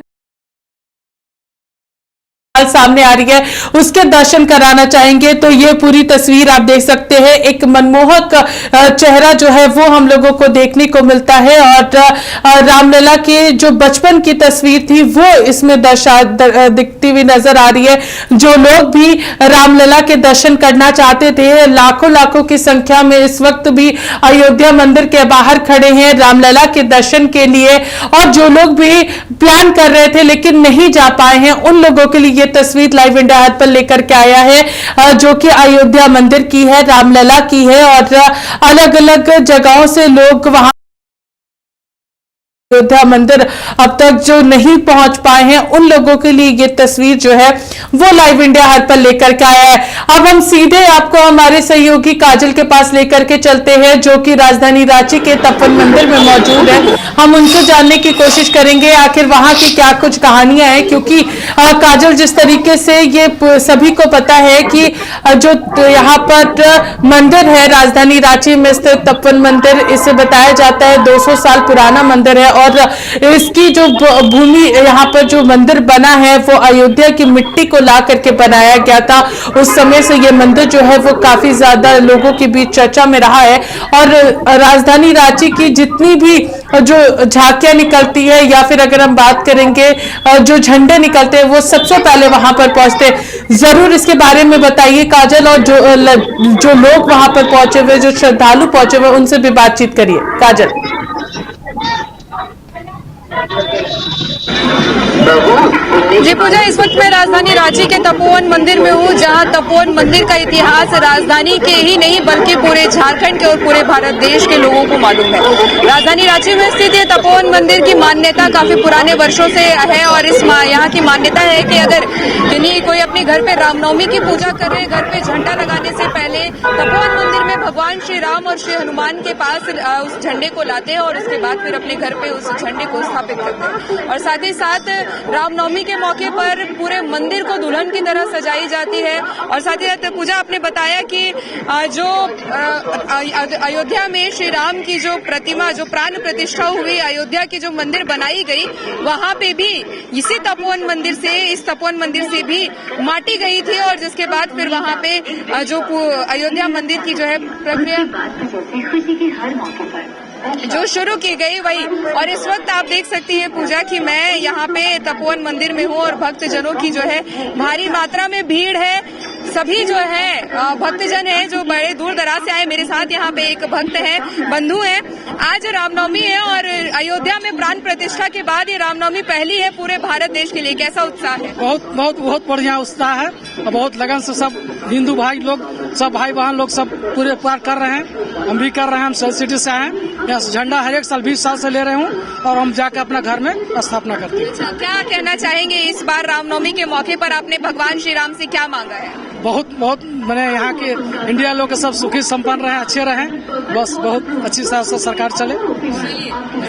सामने आ रही है उसके दर्शन कराना चाहेंगे। तो ये पूरी तस्वीर आप देख सकते हैं, एक मनमोहक चेहरा जो है वो हम लोगों को देखने को मिलता है और रामलला के जो बचपन की तस्वीर थी वो इसमें दिखती हुई नजर आ रही है। जो लोग भी रामलला के दर्शन करना चाहते थे, लाखों लाखों की संख्या में इस वक्त भी अयोध्या मंदिर के बाहर खड़े हैं रामलला के दर्शन के लिए। और जो लोग भी प्लान कर रहे थे लेकिन नहीं जा पाए हैं, उन लोगों के लिए तस्वीर लाइव इंडिया ऐप पर लेकर के आया है, जो कि अयोध्या मंदिर की है, रामलला की है। और अलग अलग जगहों से लोग वहां अयोध्या मंदिर अब तक जो नहीं पहुंच पाए हैं, उन लोगों के लिए ये तस्वीर जो है वो लाइव इंडिया हर पर लेकर के आया है। अब हम सीधे आपको हमारे सहयोगी काजल के पास लेकर के चलते हैं, जो कि राजधानी रांची के तपोवन मंदिर में मौजूद है। हम उनसे जानने की कोशिश करेंगे आखिर वहां की क्या कुछ कहानियां हैं, क्योंकि काजल, जिस तरीके से ये सभी को पता है कि जो यहाँ पर मंदिर है राजधानी रांची में स्थित तपोवन मंदिर, इसे बताया जाता है 200 साल पुराना मंदिर है और इसकी जो भूमि यहाँ पर जो मंदिर बना है वो अयोध्या की मिट्टी को ला करके बनाया गया था। उस समय से ये मंदिर जो है वो काफी ज्यादा लोगों के बीच चर्चा में रहा है और राजधानी रांची की जितनी भी जो झांकियां निकलती है या फिर अगर हम बात करेंगे जो झंडे निकलते हैं वो सबसे पहले वहां पर पहुंचते। जरूर इसके बारे में बताइए काजल, और जो लोग वहां पर पहुंचे हुए, जो श्रद्धालु पहुंचे हुए, उनसे भी बातचीत करिए काजल। जी पूजा, इस वक्त मैं राजधानी रांची के तपोवन मंदिर में हूँ, जहाँ तपोवन मंदिर का इतिहास राजधानी के ही नहीं बल्कि पूरे झारखंड के और पूरे भारत देश के लोगों को मालूम है। राजधानी रांची में स्थित ये तपोवन मंदिर की मान्यता काफी पुराने वर्षों से है और इस यहाँ की मान्यता है कि अगर कोई अपने घर पे रामनवमी की पूजा कर रहे हैं, घर पे झंडा लगाने से पहले तपोवन मंदिर में भगवान श्री राम और श्री हनुमान के पास उस झंडे को लाते हैं और उसके बाद फिर अपने घर पे उस झंडे को स्थापित करते हैं। और साथ ही साथ रामनवमी के मौके पर पूरे मंदिर को दुल्हन की तरह सजाई जाती है। और साथ ही साथ पूजा, आपने बताया कि जो अयोध्या में श्री राम की जो प्रतिमा, जो प्राण प्रतिष्ठा हुई, अयोध्या की जो मंदिर बनाई गई, वहां पे भी इसी तपोवन मंदिर से, इस तपोवन मंदिर से भी माटी गई थी और जिसके बाद फिर वहां पे जो अयोध्या मंदिर की जो है प्रक्रिया जो शुरू की गई वही। और इस वक्त आप देख सकती हैं पूजा कि मैं यहाँ पे तपोवन मंदिर में हूँ और भक्तजनों की जो है भारी मात्रा में भीड़ है। सभी जो है भक्तजन हैं जो बड़े दूर दराज से आए। मेरे साथ यहाँ पे एक भक्त है, बंधु है। आज रामनवमी है और अयोध्या में प्राण प्रतिष्ठा के बाद ये रामनवमी पहली है पूरे भारत देश के लिए, कैसा उत्साह है? बहुत बहुत बहुत बढ़िया उत्साह है और बहुत लगन से सब हिंदू भाई लोग, सब भाई बहन लोग सब पूरे पार कर रहे हैं। हम भी कर रहे हैं, हम सिटी से आए हैं। यहाँ झंडा हर एक साल 20 साल से ले रहे हूँ और हम जाकर अपना घर में स्थापना करते हैं। क्या कहना चाहेंगे इस बार रामनवमी के मौके पर आपने भगवान श्री राम से क्या मांगा है? बहुत बहुत मैंने यहाँ के इंडिया लोग सब सुखी संपन्न रहे, अच्छे रहे, बस बहुत अच्छी से सरकार चले।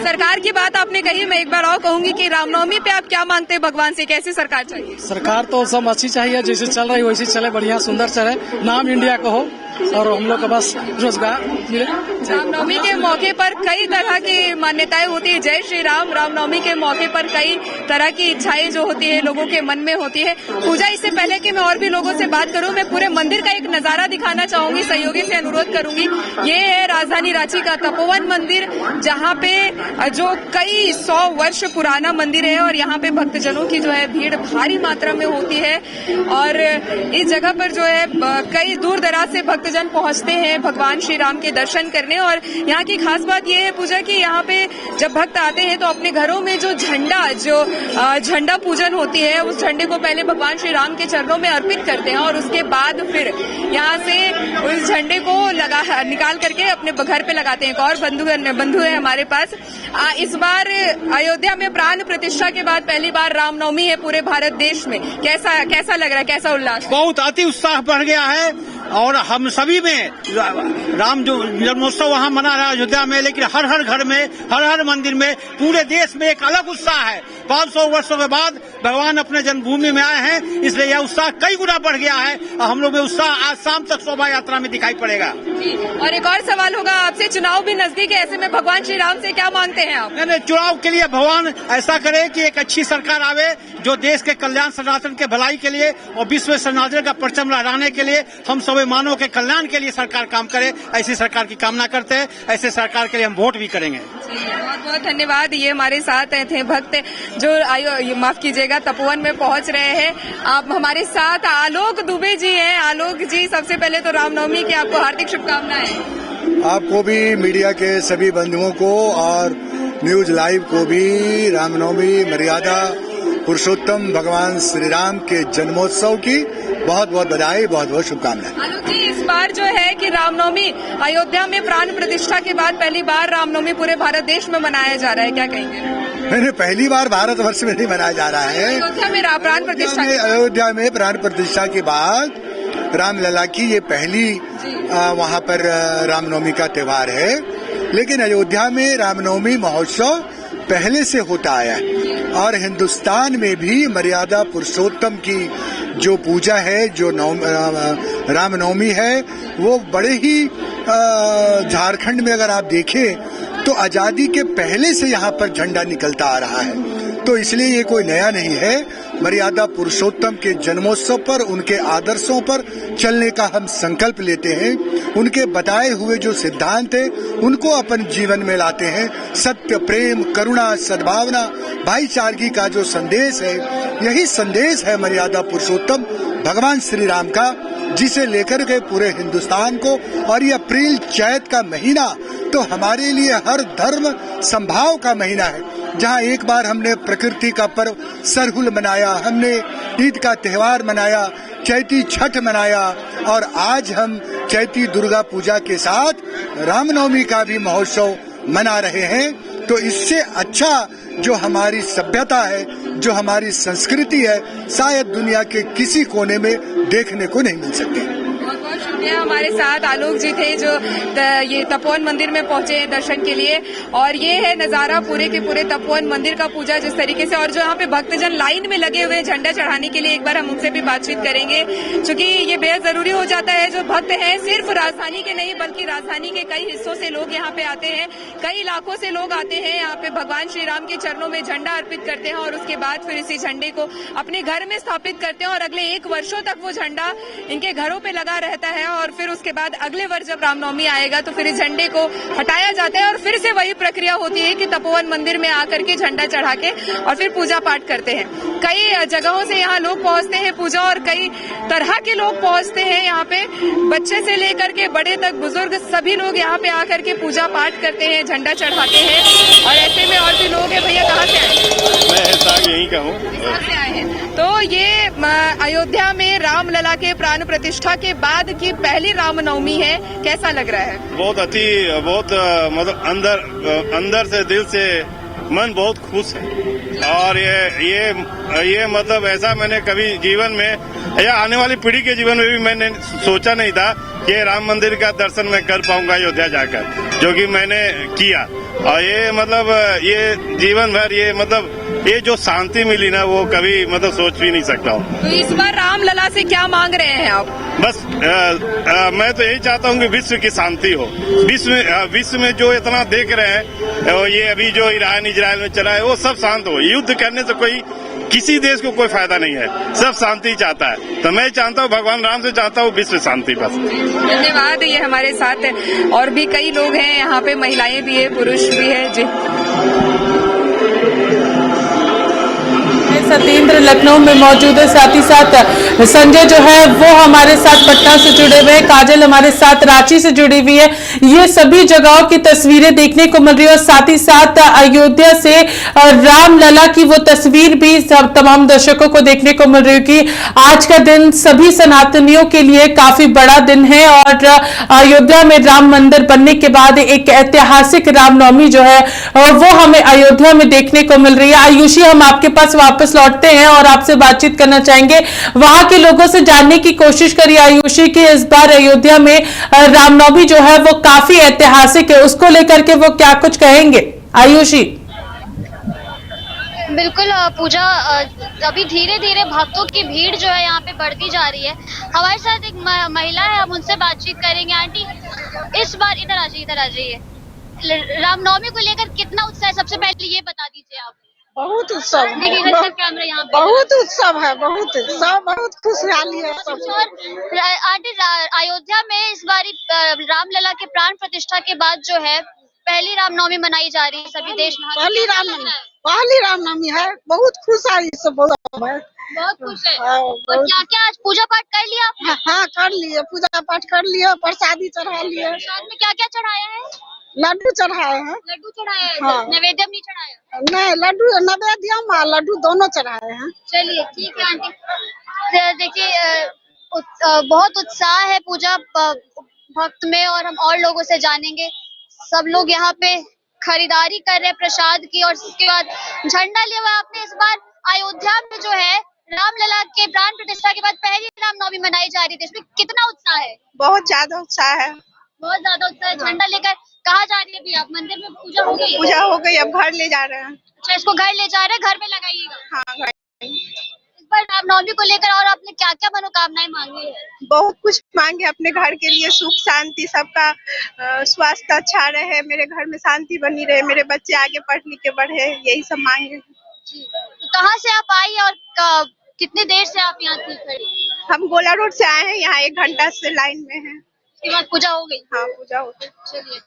सरकार की बात आपने कही, मैं एक बार और कहूंगी कि रामनवमी पे आप क्या मांगते हैं भगवान से, कैसी सरकार चाहिए? सरकार तो सब अच्छी चाहिए, जैसे चल रही वैसे चले, बढ़िया सुंदर चले, नाम इंडिया का हो और हम लोग का बस रोजगार मिले। रामनवमी के मौके पर कई तरह की मान्यताएं होती है। जय श्री राम। रामनवमी के मौके पर कई तरह की इच्छाएं जो होती है लोगों के मन में होती है। पूजा, इससे पहले कि मैं और भी लोगों से बात करूं, मैं पूरे मंदिर का एक नजारा दिखाना चाहूंगी, सहयोगी से अनुरोध करूंगी। ये है राजधानी रांची का तपोवन मंदिर, जहाँ पे जो कई 100 वर्ष पुराना मंदिर है और यहाँ पे भक्तजनों की जो है भीड़ भारी मात्रा में होती है। और इस जगह पर जो है कई दूर दराज से भक्तजन पहुंचते हैं भगवान श्री राम के दर्शन करने। और यहाँ की खास बात यह है पूजा कि यहाँ पे जब भक्त आते हैं तो अपने घरों में जो झंडा पूजन होती है, उस झंडे को पहले भगवान श्री राम के चरणों में अर्पित करते हैं और उसके उसके बाद फिर यहाँ से उस झंडे को निकाल करके अपने घर पे लगाते हैं। एक और बंधु है हमारे पास। इस बार अयोध्या में प्राण प्रतिष्ठा के बाद पहली बार रामनवमी है पूरे भारत देश में। कैसा लग रहा है, कैसा उल्लास? बहुत अति उत्साह बढ़ गया है और हम सभी में राम जो जन्मोत्सव वहाँ मना रहा है अयोध्या में, लेकिन हर हर घर में, हर हर मंदिर में, पूरे देश में एक अलग उत्साह है। 500 वर्षों के बाद भगवान अपने जन्मभूमि में आए हैं, इसलिए यह उत्साह कई गुना बढ़ गया है और हम लोग में उत्साह आज शाम तक शोभा यात्रा में दिखाई पड़ेगा। और एक और सवाल होगा आपसे, चुनाव भी नजदीक है, ऐसे में भगवान श्री राम से क्या मांगते हैं आप? चुनाव के लिए भगवान ऐसा करे कि एक अच्छी सरकार आवे जो देश के कल्याण, सनातन के भलाई के लिए और विश्व में सनातन का परचम लहराने के लिए, हम सभी मानव के कल्याण के लिए सरकार काम करे। ऐसी सरकार की कामना करते हैं, ऐसे सरकार के लिए हम वोट भी करेंगे। बहुत बहुत धन्यवाद। ये हमारे साथ थे भक्त जो माफ कीजिएगा तपोवन में पहुंच रहे हैं। आप हमारे साथ आलोक दुबे जी हैं। आलोक जी, सबसे पहले तो रामनवमी की आपको हार्दिक शुभकामनाएं। आपको भी, मीडिया के सभी बंधुओं को और न्यूज लाइव को भी रामनवमी मर्यादा पुरुषोत्तम भगवान श्री राम के जन्मोत्सव की बहुत बहुत बधाई, बहुत बहुत शुभकामनाएं। आलोक जी, इस बार जो है कि रामनवमी अयोध्या में प्राण प्रतिष्ठा के बाद पहली बार रामनवमी पूरे भारत देश में मनाया जा रहा है, क्या कहेंगे? मैंने पहली बार भारतवर्ष में नहीं मनाया जा रहा है, अयोध्या में प्राण प्रतिष्ठा, अयोध्या में प्राण प्रतिष्ठा के बाद रामलला की ये पहली वहाँ पर रामनवमी का त्योहार है। लेकिन अयोध्या में रामनवमी महोत्सव पहले से होता आया है और हिंदुस्तान में भी मर्यादा पुरुषोत्तम की जो पूजा है, जो रामनवमी है, वो बड़े ही झारखंड में अगर आप देखें तो आजादी के पहले से यहाँ पर झंडा निकलता आ रहा है। तो इसलिए ये कोई नया नहीं है। मर्यादा पुरुषोत्तम के जन्मोत्सव पर, उनके आदर्शों पर चलने का हम संकल्प लेते हैं। उनके बताए हुए जो सिद्धांत है उनको अपन जीवन में लाते हैं। सत्य, प्रेम, करुणा, सद्भावना, भाईचारगी का जो संदेश है, यही संदेश है मर्यादा पुरुषोत्तम भगवान श्री राम का, जिसे लेकर के पूरे हिंदुस्तान को। और ये अप्रैल चैत का महीना तो हमारे लिए हर धर्म संभाव का महीना है, जहाँ एक बार हमने प्रकृति का पर्व सरहुल मनाया, हमने ईद का त्योहार मनाया, चैती छठ मनाया और आज हम चैती दुर्गा पूजा के साथ रामनवमी का भी महोत्सव मना रहे हैं। तो इससे अच्छा जो हमारी सभ्यता है, जो हमारी संस्कृति है, शायद दुनिया के किसी कोने में देखने को नहीं मिल सकती। बहुत बहुत शुक्रिया। हमारे साथ आलोक जी थे जो ये तपोवन मंदिर में पहुंचे हैं दर्शन के लिए, और ये है नजारा पूरे के पूरे तपोवन मंदिर का, पूजा जिस तरीके से, और जो यहाँ पे भक्तजन लाइन में लगे हुए झंडा चढ़ाने के लिए। एक बार हम उनसे भी बातचीत करेंगे, क्योंकि ये बेहद जरूरी हो जाता है। जो भक्त हैं सिर्फ राजधानी के नहीं बल्कि राजधानी के कई हिस्सों से लोग यहाँ पे आते हैं, कई लाखों से लोग आते हैं यहाँ पे, भगवान श्री राम के चरणों में झंडा अर्पित करते हैं और उसके बाद फिर इसी झंडे को अपने घर में स्थापित करते हैं और अगले 1 वर्षों तक वो झंडा इनके घरों पे लगा रहता है। और फिर उसके बाद अगले वर्ष जब रामनवमी आएगा तो फिर इस झंडे को हटाया जाता है और फिर से वही प्रक्रिया होती है कि तपोवन मंदिर में आकर के झंडा चढ़ा के और फिर पूजा पाठ करते हैं। कई जगहों से यहाँ लोग पहुँचते हैं पूजा, और कई तरह के लोग पहुँचते हैं यहाँ पे, बच्चे से लेकर के बड़े तक, बुजुर्ग, सभी लोग यहाँ पे आकर के पूजा पाठ करते हैं, झंडा चढ़ाते हैं। और ऐसे में और भी लोग हैं। भैया कहाँ से आए? मैं हिसार यहीं का हूँ। हिसार से आए हैं। तो ये अयोध्या में रामलला के प्राण प्रतिष्ठा के बाद की पहली रामनवमी है, कैसा लग रहा है? बहुत मतलब अंदर से, दिल से मन बहुत खुश है। और ये मतलब ऐसा मैंने कभी जीवन में या आने वाली पीढ़ी के जीवन में भी मैंने सोचा नहीं था कि राम मंदिर का दर्शन मैं कर पाऊंगा अयोध्या जाकर, जो कि मैंने किया। और ये मतलब ये जीवन भर ये जो शांति मिली ना, वो कभी मतलब सोच भी नहीं सकता हूँ। तो इस बार रामलला से क्या मांग रहे हैं आप? बस मैं तो यही चाहता हूँ कि विश्व की शांति हो। विश्व में जो इतना देख रहे हैं, ये अभी जो ईरान इजराइल में चला है, वो सब शांत हो। युद्ध करने से किसी देश को कोई फायदा नहीं है, सब शांति चाहता है। तो मैं चाहता हूँ, भगवान राम से चाहता हूँ विश्व शांति बस। धन्यवाद। ये हमारे साथ और भी कई लोग हैं यहाँ पे, महिलाएं भी है, पुरुष भी है जी। सत्येंद्र लखनऊ में मौजूद है, साथ ही साथ संजय जो है वो हमारे साथ पटना से जुड़े हुए हैं, काजल हमारे साथ रांची से जुड़ी हुई है। ये सभी जगहों की तस्वीरें देखने को मिल रही है और साथ ही साथ अयोध्या से रामलला की वो तस्वीर भी तमाम दर्शकों को देखने को मिल रही है कि आज का दिन सभी सनातनियों के लिए काफी बड़ा दिन है और अयोध्या में राम मंदिर बनने के बाद एक ऐतिहासिक रामनवमी जो है वो हमें अयोध्या में देखने को मिल रही है। आयुषी, हम आपके पास वापस लौटते हैं और आपसे बातचीत करना चाहेंगे, वहां के लोगों से जानने की कोशिश करिए आयुषी कि इस बार अयोध्या में रामनवमी जो है वो काफी ऐतिहासिक है, उसको लेकर के वो क्या कुछ कहेंगे आयुषी? बिल्कुल पूजा, अभी धीरे धीरे भक्तों की भीड़ जो है यहाँ पे बढ़ती जा रही है। हमारे साथ एक महिला है, हम उनसे बातचीत करेंगे। आंटी, इस बार इधर आ जाइए, रामनवमी को लेकर कितना उत्साह है, सबसे पहले ये बता दीजिए आप। बहुत उत्सव है, कैमरा यहाँ पे बहुत उत्सव है, बहुत उत्सव, बहुत खुशहाली है सब। और आंटी, अयोध्या में इस बार रामलला के प्राण प्रतिष्ठा के बाद जो है पहली रामनवमी मनाई जा रही है सभी देश में। पहली रामनवमी है, बहुत खुश है, सब बहुत खुश है। और क्या क्या आज पूजा पाठ कर लिया? हाँ कर लिए, पूजा पाठ कर लिए, प्रसादी चढ़ा लिए। प्रसाद में क्या क्या चढ़ाया है? लड्डू चढ़ाए हैं। लड्डू चढ़ाया है? हाँ। नैवेद्यम नहीं चढ़ाया? नहीं, लड्डू नैवेद्यम और लड्डू दोनों चढ़ाए हैं। चलिए ठीक है आंटी। देखिए बहुत उत्साह है पूजा भक्त में और हम और लोगों से जानेंगे। सब लोग यहाँ पे खरीदारी कर रहे हैं प्रसाद की और उसके बाद झंडा लिया हुआ। आपने इस बार अयोध्या में जो है रामलला के प्राण प्रतिष्ठा के बाद पहली रामनवमी मनाई जा रही थी, इसमें कितना उत्साह है? बहुत ज्यादा उत्साह है, बहुत ज्यादा उत्साह है। झंडा लेकर कहाँ जा रही है अभी आप? मंदिर में पूजा हो गई? पूजा हो गई, अब घर ले जा रहे हैं। अच्छा, इसको घर ले जा रहे हैं, घर में लगाइएगा। हाँ घर। इस बार रामनवमी को लेकर और आपने क्या क्या मनोकामनाएं मांगी है? बहुत कुछ मांगे अपने घर के लिए, सुख शांति, सबका स्वास्थ्य अच्छा रहे, मेरे घर में शांति बनी रहे, मेरे बच्चे आगे पढ़ लिख के बढ़े, यही सब मांगे। तो कहाँ से आप आई और कितनी देर से आप यहाँ थी खड़ी? हम गोला रोड से आए हैं, यहाँ 1 घंटा से लाइन में हैं। उसके बाद पूजा हो गई? हाँ पूजा हो गई। चलिए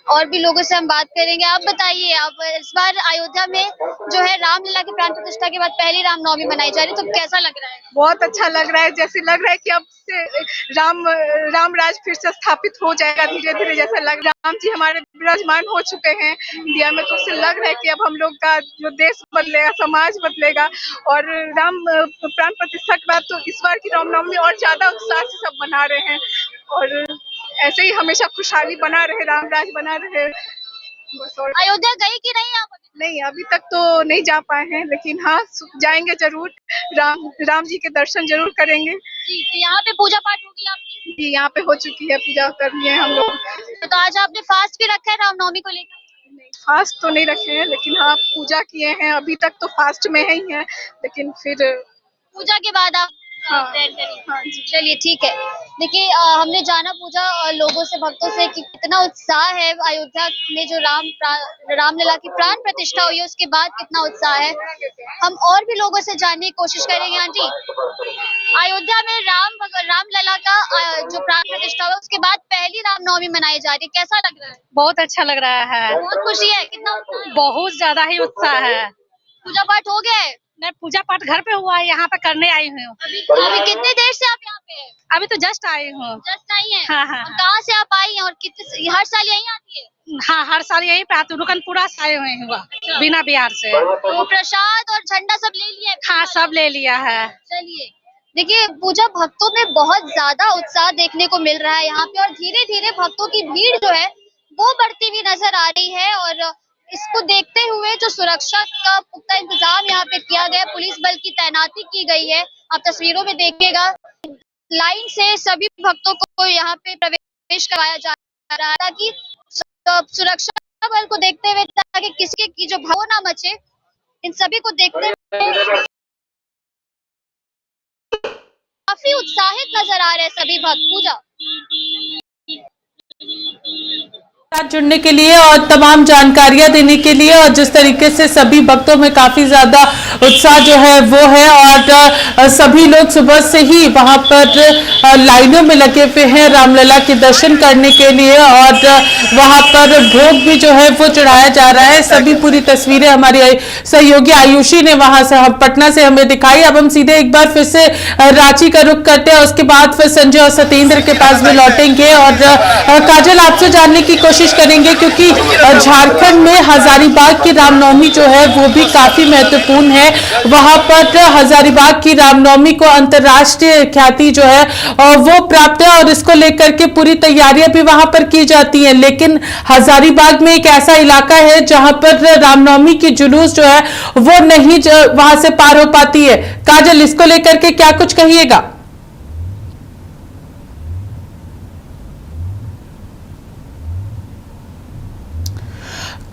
और भी लोगों से हम बात करेंगे। आप बताइए, आप इस बार अयोध्या में जो है रामलला की प्राण प्रतिष्ठा के बाद पहली रामनवमी मनाई जा रही है, तो कैसा लग रहा है? बहुत अच्छा लग रहा है, जैसे लग रहा है कि अब से राम राज फिर से स्थापित हो जाएगा धीरे धीरे, जैसा लग रहा है। राम जी हमारे विराजमान हो चुके हैं इंडिया में, तो उससे लग रहा है कि अब हम लोग का जो देश बदलेगा, समाज बदलेगा। और राम प्राण प्रतिष्ठा के बाद तो इस बार की रामनवमी और ज्यादा उत्साह से सब मना रहे हैं और ऐसे ही हमेशा खुशहाली बना रहे, राम राज बना रहे। अयोध्या गई कि नहीं आप? नहीं, अभी तक तो नहीं जा पाए हैं, लेकिन हाँ जाएंगे जरूर, राम जी के दर्शन जरूर करेंगे। जी, तो यहाँ पे पूजा पाठ होगी आपकी? जी, यहाँ पे हो चुकी है, पूजा कर लिए हम लोग। तो आज आपने फास्ट भी रखा है रामनवमी को लेकर? नहीं, फास्ट तो नहीं रखे हैं, लेकिन हाँ पूजा किए हैं। अभी तक तो फास्ट में ही है, लेकिन फिर पूजा के बाद आप हाँ जी। चलिए ठीक है। देखिए हमने जाना पूजा और लोगों से, भक्तों से कि कितना उत्साह है अयोध्या में जो रामलला की प्राण प्रतिष्ठा हुई है उसके बाद कितना उत्साह है। हम और भी लोगों से जानने की कोशिश करेंगे। आंटी, अयोध्या में रामलला का जो प्राण प्रतिष्ठा हुआ उसके बाद पहली रामनवमी मनाई जा रही है, कैसा लग रहा है? बहुत अच्छा लग रहा है, बहुत खुशी है। कितना उत्साह है? बहुत ज्यादा ही उत्साह है। पूजा पाठ हो गया है? नहीं, पूजा पाठ घर पे हुआ है, यहाँ पे करने आई हूँ। अभी कितनी देर से आप यहाँ पे हैं? अभी तो जस्ट आई हूँ। जस्ट आई हैं? हाँ हाँ। कहाँ से आप आई हैं और कितने, हर साल यहीं आती है? हाँ, हर साल यहीं पे आती हूँ, रुकनपुरा से आए हुए हुआ, बिना बिहार से। तो प्रसाद और झंडा सब ले लिया? हाँ, सब ले लिया है। चलिए, देखिए पूजा भक्तों में बहुत ज्यादा उत्साह देखने को मिल रहा है यहाँ पे और धीरे धीरे भक्तों की भीड़ जो है वो बढ़ती हुई नजर आ रही है। और इसको देखते हुए जो सुरक्षा का पुख्ता इंतजाम यहाँ पे किया गया, पुलिस बल की तैनाती की गई है। आप तस्वीरों में देखिएगा, लाइन से सभी भक्तों को यहाँ पे प्रवेश करवाया जा रहा है ताकि सुरक्षा बल को देखते हुए ताकि किसी की जो भाव ना मचे, इन सभी को देखते हुए काफी उत्साहित नजर आ रहे हैं सभी भक्त। पूजा साथ जुड़ने के लिए और तमाम जानकारियां देने के लिए, और जिस तरीके से सभी भक्तों में काफी ज्यादा उत्साह जो है वो है, और सभी लोग सुबह से ही वहां पर लाइनों में लगे हुए हैं रामलला के दर्शन करने के लिए, और वहां पर भोग भी जो है वो चढ़ाया जा रहा है। सभी पूरी तस्वीरें हमारी सहयोगी आयुषी ने वहां से पटना से हमें दिखाई। अब हम सीधे एक बार फिर से रांची का रुख करते हैं, उसके बाद फिर संजय और सत्येंद्र के पास भी लौटेंगे और काजल आपसे जानने की कोशिश करेंगे, क्योंकि झारखंड में हजारीबाग की रामनवमी जो है वो भी काफी महत्वपूर्ण है। वहां पर हजारीबाग की रामनवमी को अंतर्राष्ट्रीय ख्याति जो है वो प्राप्त है, और इसको लेकर के पूरी तैयारियां भी वहां पर की जाती हैं। लेकिन हजारीबाग में एक ऐसा इलाका है जहां पर रामनवमी की जुलूस जो है वो नहीं वहां से पार हो पाती है। काजल, इसको लेकर के क्या कुछ कहिएगा?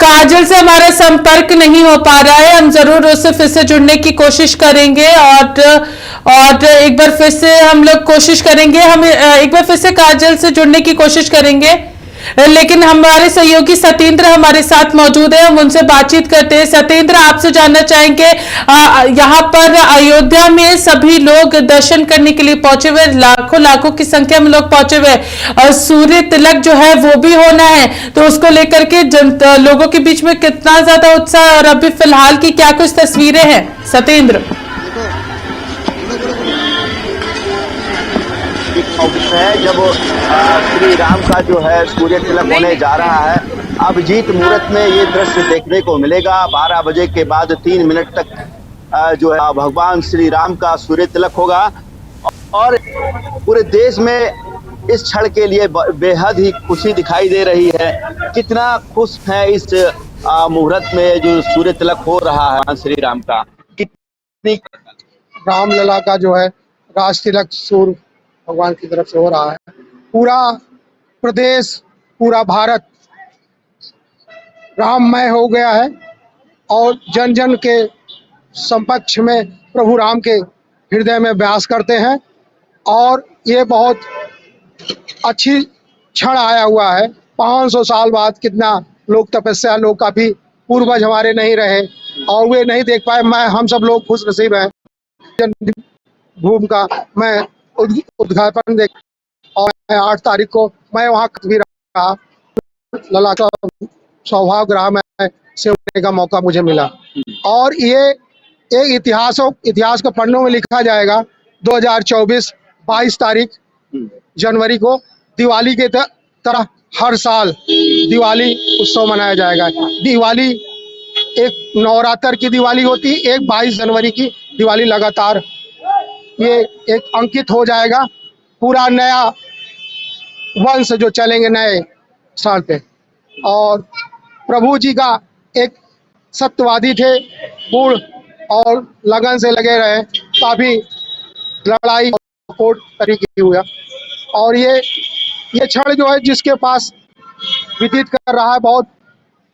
काजल से हमारा संपर्क नहीं हो पा रहा है, हम जरूर उससे फिर से जुड़ने की कोशिश करेंगे, और एक बार फिर से हम लोग कोशिश करेंगे, हम एक बार फिर से काजल से जुड़ने की कोशिश करेंगे। लेकिन हमारे सहयोगी सत्येंद्र हमारे साथ मौजूद है, हम उनसे बातचीत करते हैं। सत्येंद्र, आपसे जानना चाहेंगे, यहाँ पर अयोध्या में सभी लोग दर्शन करने के लिए पहुंचे हुए, लाखों की संख्या में लोग पहुंचे हुए, और सूर्य तिलक जो है वो भी होना है, तो उसको लेकर के लोगों के बीच में कितना ज्यादा उत्साह, और अभी फिलहाल की क्या कुछ तस्वीरें हैं सत्येंद्र? है जब श्री राम का जो है सूर्य तिलक होने जा रहा है। अभिजीत मुहूर्त में ये दृश्य देखने को मिलेगा। 12 बजे के बाद 3 मिनट तक जो है भगवान श्री राम का सूर्य तिलक होगा, और पूरे देश में इस क्षण के लिए बेहद ही खुशी दिखाई दे रही है। कितना खुश है इस मुहूर्त में जो सूर्य तिलक हो रहा है श्री राम का। कितनी रामलला का जो है राज तिलक सूर्य भगवान की तरफ से हो रहा है। पूरा प्रदेश, पूरा भारत राममय हो गया है, और जन जन के समक्ष में प्रभु राम के हृदय में वास करते हैं, और ये बहुत अच्छी क्षण आया हुआ है। 500 साल बाद कितना लोग तपस्या, लोग काफी पूर्वज हमारे नहीं रहे और वे नहीं देख पाए। हम सब लोग खुश नसीब हैं। भूमि का मैं उद्घाटन देख, और 8 तारीख को मैं वहाँ भी रहा। लला का सौभाग्य रहा, मैं से होने का मौका मुझे मिला, और ये एक इतिहास के पन्नों में लिखा जाएगा। 2024 22 तारीख जनवरी को दिवाली के तरह हर साल दिवाली उत्सव मनाया जाएगा। दिवाली एक नवरात्र की दिवाली होती, एक 22 जनवरी की दिवाली लगातार ये एक अंकित हो जाएगा। पूरा नया वंश जो चलेंगे नए साल पे, और प्रभु जी का एक सत्यवादी थे, पूर्ण और लगन से लगे रहे। काफी लड़ाई कोर्ट तरीके हुआ, और ये क्षण जो है जिसके पास व्यतीत कर रहा है, बहुत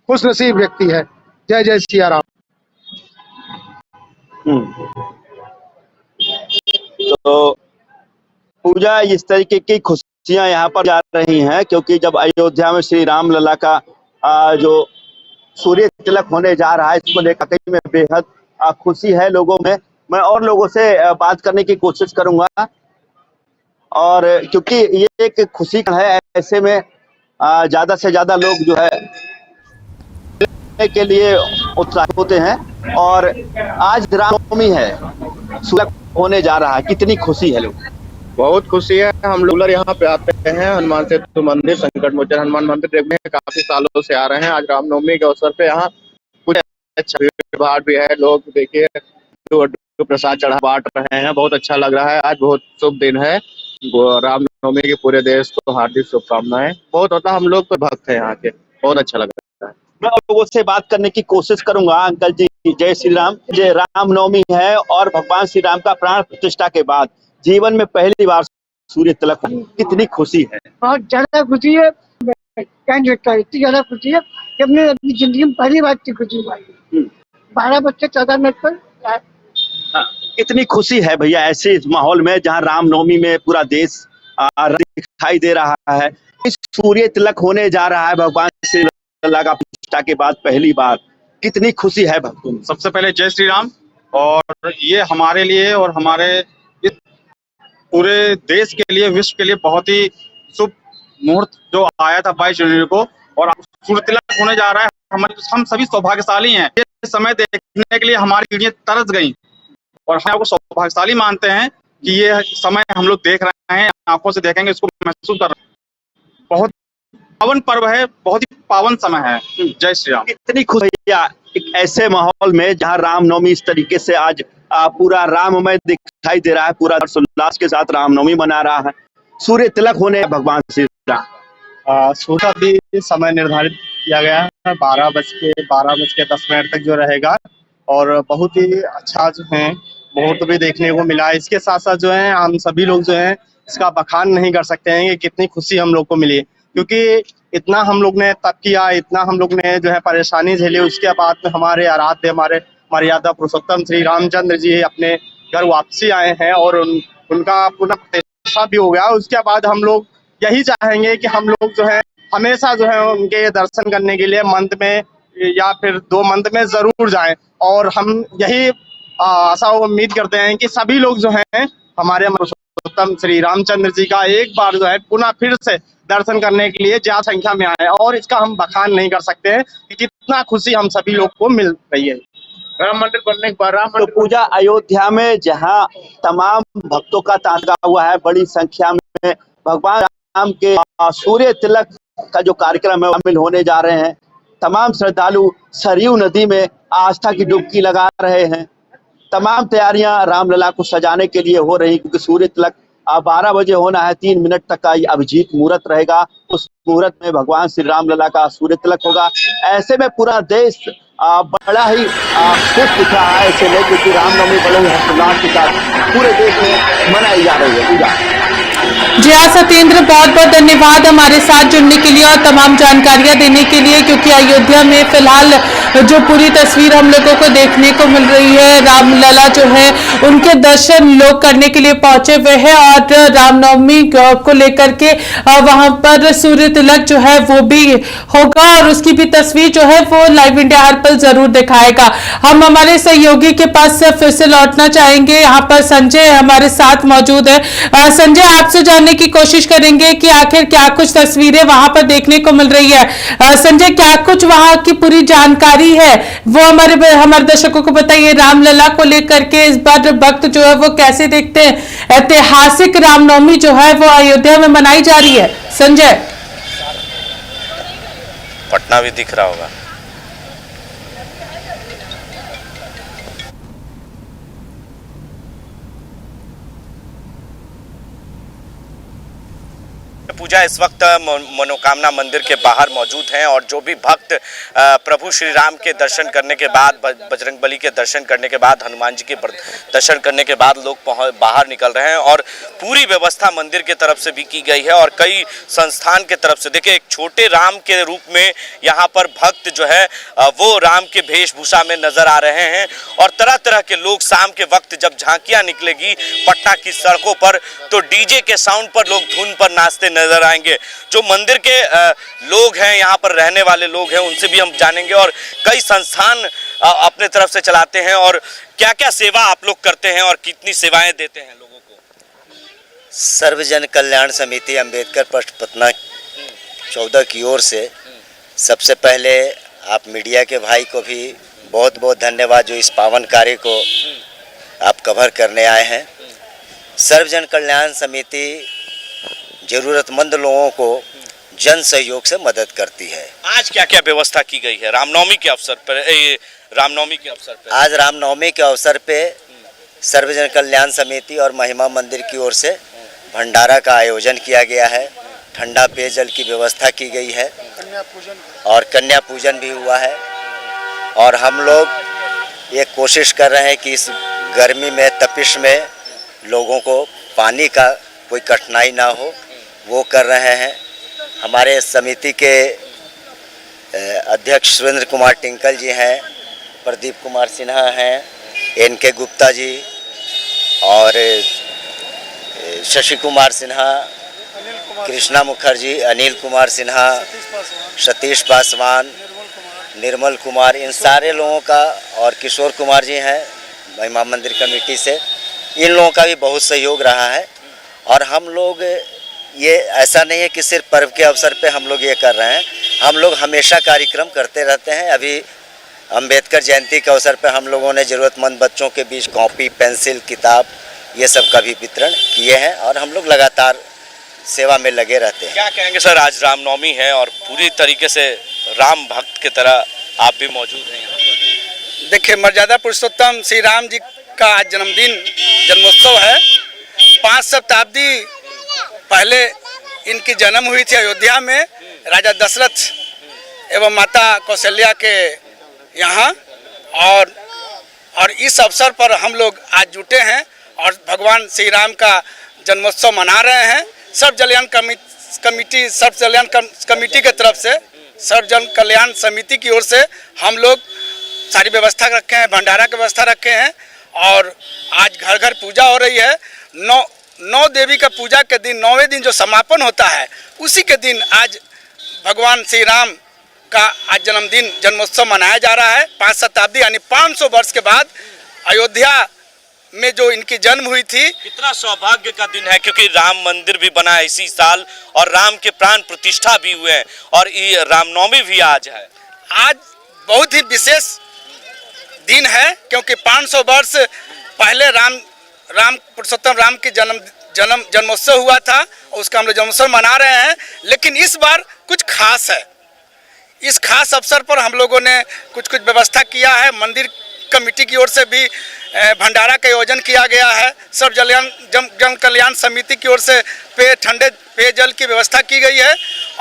खुश नसीब व्यक्ति है। जय जय सिया राम। तो पूजा, इस तरीके की खुशियां यहाँ पर जा रही हैं, क्योंकि जब अयोध्या में श्री राम लला का जो सूर्य तिलक होने जा रहा है, इसको लेकर में बेहद खुशी है लोगों में। मैं और लोगों से बात करने की कोशिश करूंगा, और क्योंकि ये एक खुशी का है, ऐसे में ज्यादा से ज्यादा लोग जो है के लिए उत्साहित होते हैं। और आज रामनवमी है, सूर्य होने जा रहा है, कितनी खुशी है लोग? बहुत खुशी है। हम लोग यहाँ पे आते हैं, हनुमान सेतु मंदिर, संकट मोचन हनुमान मंदिर देखने काफी सालों से आ रहे हैं। आज रामनवमी के अवसर पे यहाँ कुछ अच्छा भीड़ भाड़ भी है। लोग देखिए प्रसाद चढ़ा बांट रहे हैं, बहुत अच्छा लग रहा है। आज बहुत शुभ दिन है। रामनवमी के पूरे देश को हार्दिक शुभकामनाएं। बहुत होता, हम लोग तो भक्त हैं यहाँ के, बहुत अच्छा लग रहा है। मैं लोगों से बात करने की कोशिश करूंगा। अंकल जी, जय श्री राम। जय रामनवमी है, और भगवान श्री राम का प्राण प्रतिष्ठा के बाद जीवन में पहली बार सूर्य तिलक, कितनी खुशी है? बहुत ज्यादा खुशी है, इतनी ज्यादा खुशी है कि हमने अपनी जिंदगी में पहली बार इतनी खुशी पाई। 12 बज के 14 मिनट पर कितनी खुशी है भैया ऐसे इस माहौल में, जहाँ रामनवमी में पूरा देश दिखाई दे रहा है। इस सूर्य तिलक होने जा रहा है भगवान श्री राम का प्रतिष्ठा के बाद पहली बार। कितनी खुशी है भक्तों में। सबसे पहले जय श्री राम। और ये हमारे लिए और हमारे इस पूरे देश के लिए, विश्व के लिए बहुत ही शुभ मुहूर्त जो आया था 22 जनवरी को, और सूर्य तिलक होने जा रहा है। हम सभी सौभाग्यशाली हैं। ये समय देखने के लिए हमारी पीढ़ियां तरस गई और हम आपको सौभाग्यशाली मानते हैं कि ये समय हम लोग देख रहे हैं, आंखों से देखेंगे, इसको महसूस कर रहे हैं। बहुत पावन पर्व है, बहुत ही पावन समय है। जय श्री राम। कितनी खुशी एक ऐसे माहौल में जहां रामनवमी इस तरीके से आज पूरा राममय दिखाई दे रहा है, पूरा हर्षोल्लास के साथ रामनवमी मना रहा है। सूर्य तिलक होने भगवान श्री राम। सूर्य भी समय निर्धारित किया गया है 12:10 तक जो रहेगा, और बहुत ही अच्छा जो है मुहूर्त भी देखने को मिला है। इसके साथ साथ जो है हम सभी लोग जो है इसका बखान नहीं कर सकते हैं कि कितनी खुशी हम लोग को मिली, क्योंकि इतना हम लोग ने तप किया, इतना हम लोग ने जो है परेशानी झेली। उसके बाद में हमारे आराध्य, हमारे मर्यादा पुरुषोत्तम श्री रामचंद्र जी अपने घर वापसी आए हैं और उनका पुनः प्रतिष्ठा भी हो गया। उसके बाद हम लोग यही चाहेंगे कि हम लोग जो है हमेशा जो है उनके दर्शन करने के लिए मंथ में या फिर 2 मंथ में जरूर जाएं, और हम यही आशा उम्मीद करते हैं कि सभी लोग जो हैं हमारे पुरुषोत्तम श्री रामचंद्र जी का एक बार जो है पुनः फिर से दर्शन करने के लिए ज्यादा संख्या में आए, और इसका हम बखान नहीं कर सकते हैं कि कितना खुशी हम सभी लोग को मिल रही है। राम मंदिर बनने के बाद तो पूजा अयोध्या में जहां तमाम भक्तों का तांता हुआ है, बड़ी संख्या में भगवान राम के सूर्य तिलक का जो कार्यक्रम है शामिल होने जा रहे हैं। तमाम श्रद्धालु सरयू नदी में आस्था की डुबकी लगा रहे हैं। तमाम तैयारियां रामलला को सजाने के लिए हो रही, क्योंकि सूर्य तिलक 12 बजे होना है। 3 मिनट तक का अभिजीत मुहूर्त रहेगा। उस मुहूर्त में भगवान श्री रामलला का सूर्य तिलक होगा। ऐसे में पूरा देश बड़ा ही खुश दिख रहा है इसे लेकर, क्योंकि रामनवमी बड़े ही हर्षोल्लास के साथ पूरे देश में मनाई जा रही है। पूजा जी हाँ सत्येंद्र, बहुत बहुत धन्यवाद हमारे साथ जुड़ने के लिए और तमाम जानकारियां देने के लिए, क्योंकि अयोध्या में फिलहाल जो पूरी तस्वीर हम लोगों को देखने को मिल रही है, रामलला जो है उनके दर्शन लोग करने के लिए पहुंचे हुए हैं और रामनवमी को लेकर के वहां पर सूर्य तिलक जो है वो भी होगा और उसकी भी तस्वीर जो है वो लाइव इंडिया हर पल जरूर दिखाएगा। हम हमारे सहयोगी के पास से फिर से लौटना चाहेंगे। यहाँ पर संजय हमारे साथ मौजूद है। संजय, आपसे जानने की कोशिश करेंगे कि आखिर क्या कुछ तस्वीरें वहां पर देखने को मिल रही है। संजय, क्या कुछ वहां की पूरी जानकारी है वो हमारे दर्शकों को बताइए। रामलला को लेकर के इस बार भक्त जो है वो कैसे देखते हैं? ऐतिहासिक रामनवमी जो है वो अयोध्या में मनाई जा रही है। संजय, पटना भी दिख रहा होगा। पूजा इस वक्त मनोकामना मंदिर के बाहर मौजूद हैं और जो भी भक्त प्रभु श्री राम के दर्शन करने के बाद, बजरंगबली के दर्शन करने के बाद, हनुमान जी के दर्शन करने के बाद लोग बाहर निकल रहे हैं और पूरी व्यवस्था मंदिर के तरफ से भी की गई है और कई संस्थान के तरफ से। देखिए, एक छोटे राम के रूप में यहाँ पर भक्त जो है वो राम के वेशभूषा में नजर आ रहे हैं और तरह तरह के लोग शाम के वक्त जब झांकियां निकलेगी पटना की सड़कों पर तो डीजे के साउंड पर लोग धुन पर नाचते नजर आएंगे। जो मंदिर के लोग हैं, यहाँ पर रहने वाले लोग हैं, उनसे भी हम जानेंगे और कई संस्थान अपने तरफ से चलाते हैं और क्या क्या सेवा आप लोग करते हैं और कितनी सेवाएं देते हैं लोगों को। सर्वजन कल्याण समिति अंबेडकर पस्ट पटना 14 की ओर से सबसे पहले आप मीडिया के भाई को भी बहुत बहुत धन्यवाद जो इस पावन कार्य को आप कवर करने आए हैं। सर्वजन कल्याण समिति जरूरतमंद लोगों को जन सहयोग से मदद करती है। आज क्या क्या व्यवस्था की गई है रामनवमी के अवसर पर? आज रामनवमी के अवसर पे सर्वजन कल्याण समिति और महिमा मंदिर की ओर से भंडारा का आयोजन किया गया है। ठंडा पेयजल की व्यवस्था की गई है और कन्या पूजन भी हुआ है और हम लोग ये कोशिश कर रहे हैं कि इस गर्मी में, तपिश में लोगों को पानी का कोई कठिनाई ना हो, वो कर रहे हैं। हमारे समिति के अध्यक्ष सुरेंद्र कुमार टिंकल जी हैं, प्रदीप कुमार सिन्हा हैं, एनके गुप्ता जी और शशि कुमार सिन्हा, कृष्णा मुखर्जी, अनिल कुमार सिन्हा, सतीश पासवान, निर्मल कुमार, इन सारे लोगों का, और किशोर कुमार जी हैं महिमा मंदिर कमेटी से, इन लोगों का भी बहुत सहयोग रहा है। और हम लोग ये ऐसा नहीं है कि सिर्फ पर्व के अवसर पे हम लोग ये कर रहे हैं, हम लोग हमेशा कार्यक्रम करते रहते हैं। अभी अंबेडकर जयंती के अवसर पे हम लोगों ने ज़रूरतमंद बच्चों के बीच कॉपी, पेंसिल, किताब ये सब का भी वितरण किए हैं और हम लोग लगातार सेवा में लगे रहते हैं। क्या कहेंगे सर, आज रामनवमी है और पूरी तरीके से राम भक्त की तरह आप भी मौजूद हैं यहाँ पर। देखिए, मर्यादा पुरुषोत्तम श्री राम जी का आज जन्मदिन, जन्मोत्सव है। 5 शताब्दी पहले इनकी जन्म हुई थी अयोध्या में, राजा दशरथ एवं माता कौशल्या के यहाँ, और इस अवसर पर हम लोग आज जुटे हैं और भगवान श्री राम का जन्मोत्सव मना रहे हैं। सर्व कल्याण कमेटी, सर्व कल्याण कमेटी के तरफ से, सर्व जन कल्याण समिति की ओर से हम लोग सारी व्यवस्था रखे हैं, भंडारा की व्यवस्था रखे हैं। और आज घर घर पूजा हो रही है। नौ देवी का पूजा के दिन, 9वें दिन जो समापन होता है, उसी के दिन आज भगवान श्री राम का आज जन्मदिन, जन्मोत्सव मनाया जा रहा है। 5 शताब्दी यानी 500 वर्ष के बाद अयोध्या में जो इनकी जन्म हुई थी। कितना सौभाग्य का दिन है, क्योंकि राम मंदिर भी बना है इसी साल और राम के प्राण प्रतिष्ठा भी हुए हैं और ये रामनवमी भी आज है। आज बहुत ही विशेष दिन है, क्योंकि 500 वर्ष पहले राम पुरुषोत्तम राम की जन्मोत्सव हुआ था, उसका हम लोग जन्मोत्सव मना रहे हैं। लेकिन इस बार कुछ खास है। इस खास अवसर पर हम लोगों ने कुछ व्यवस्था किया है। मंदिर कमेटी की ओर से भी भंडारा का आयोजन किया गया है। सर्व जन कल्याण समिति की ओर से ठंडे पेयजल की व्यवस्था की गई है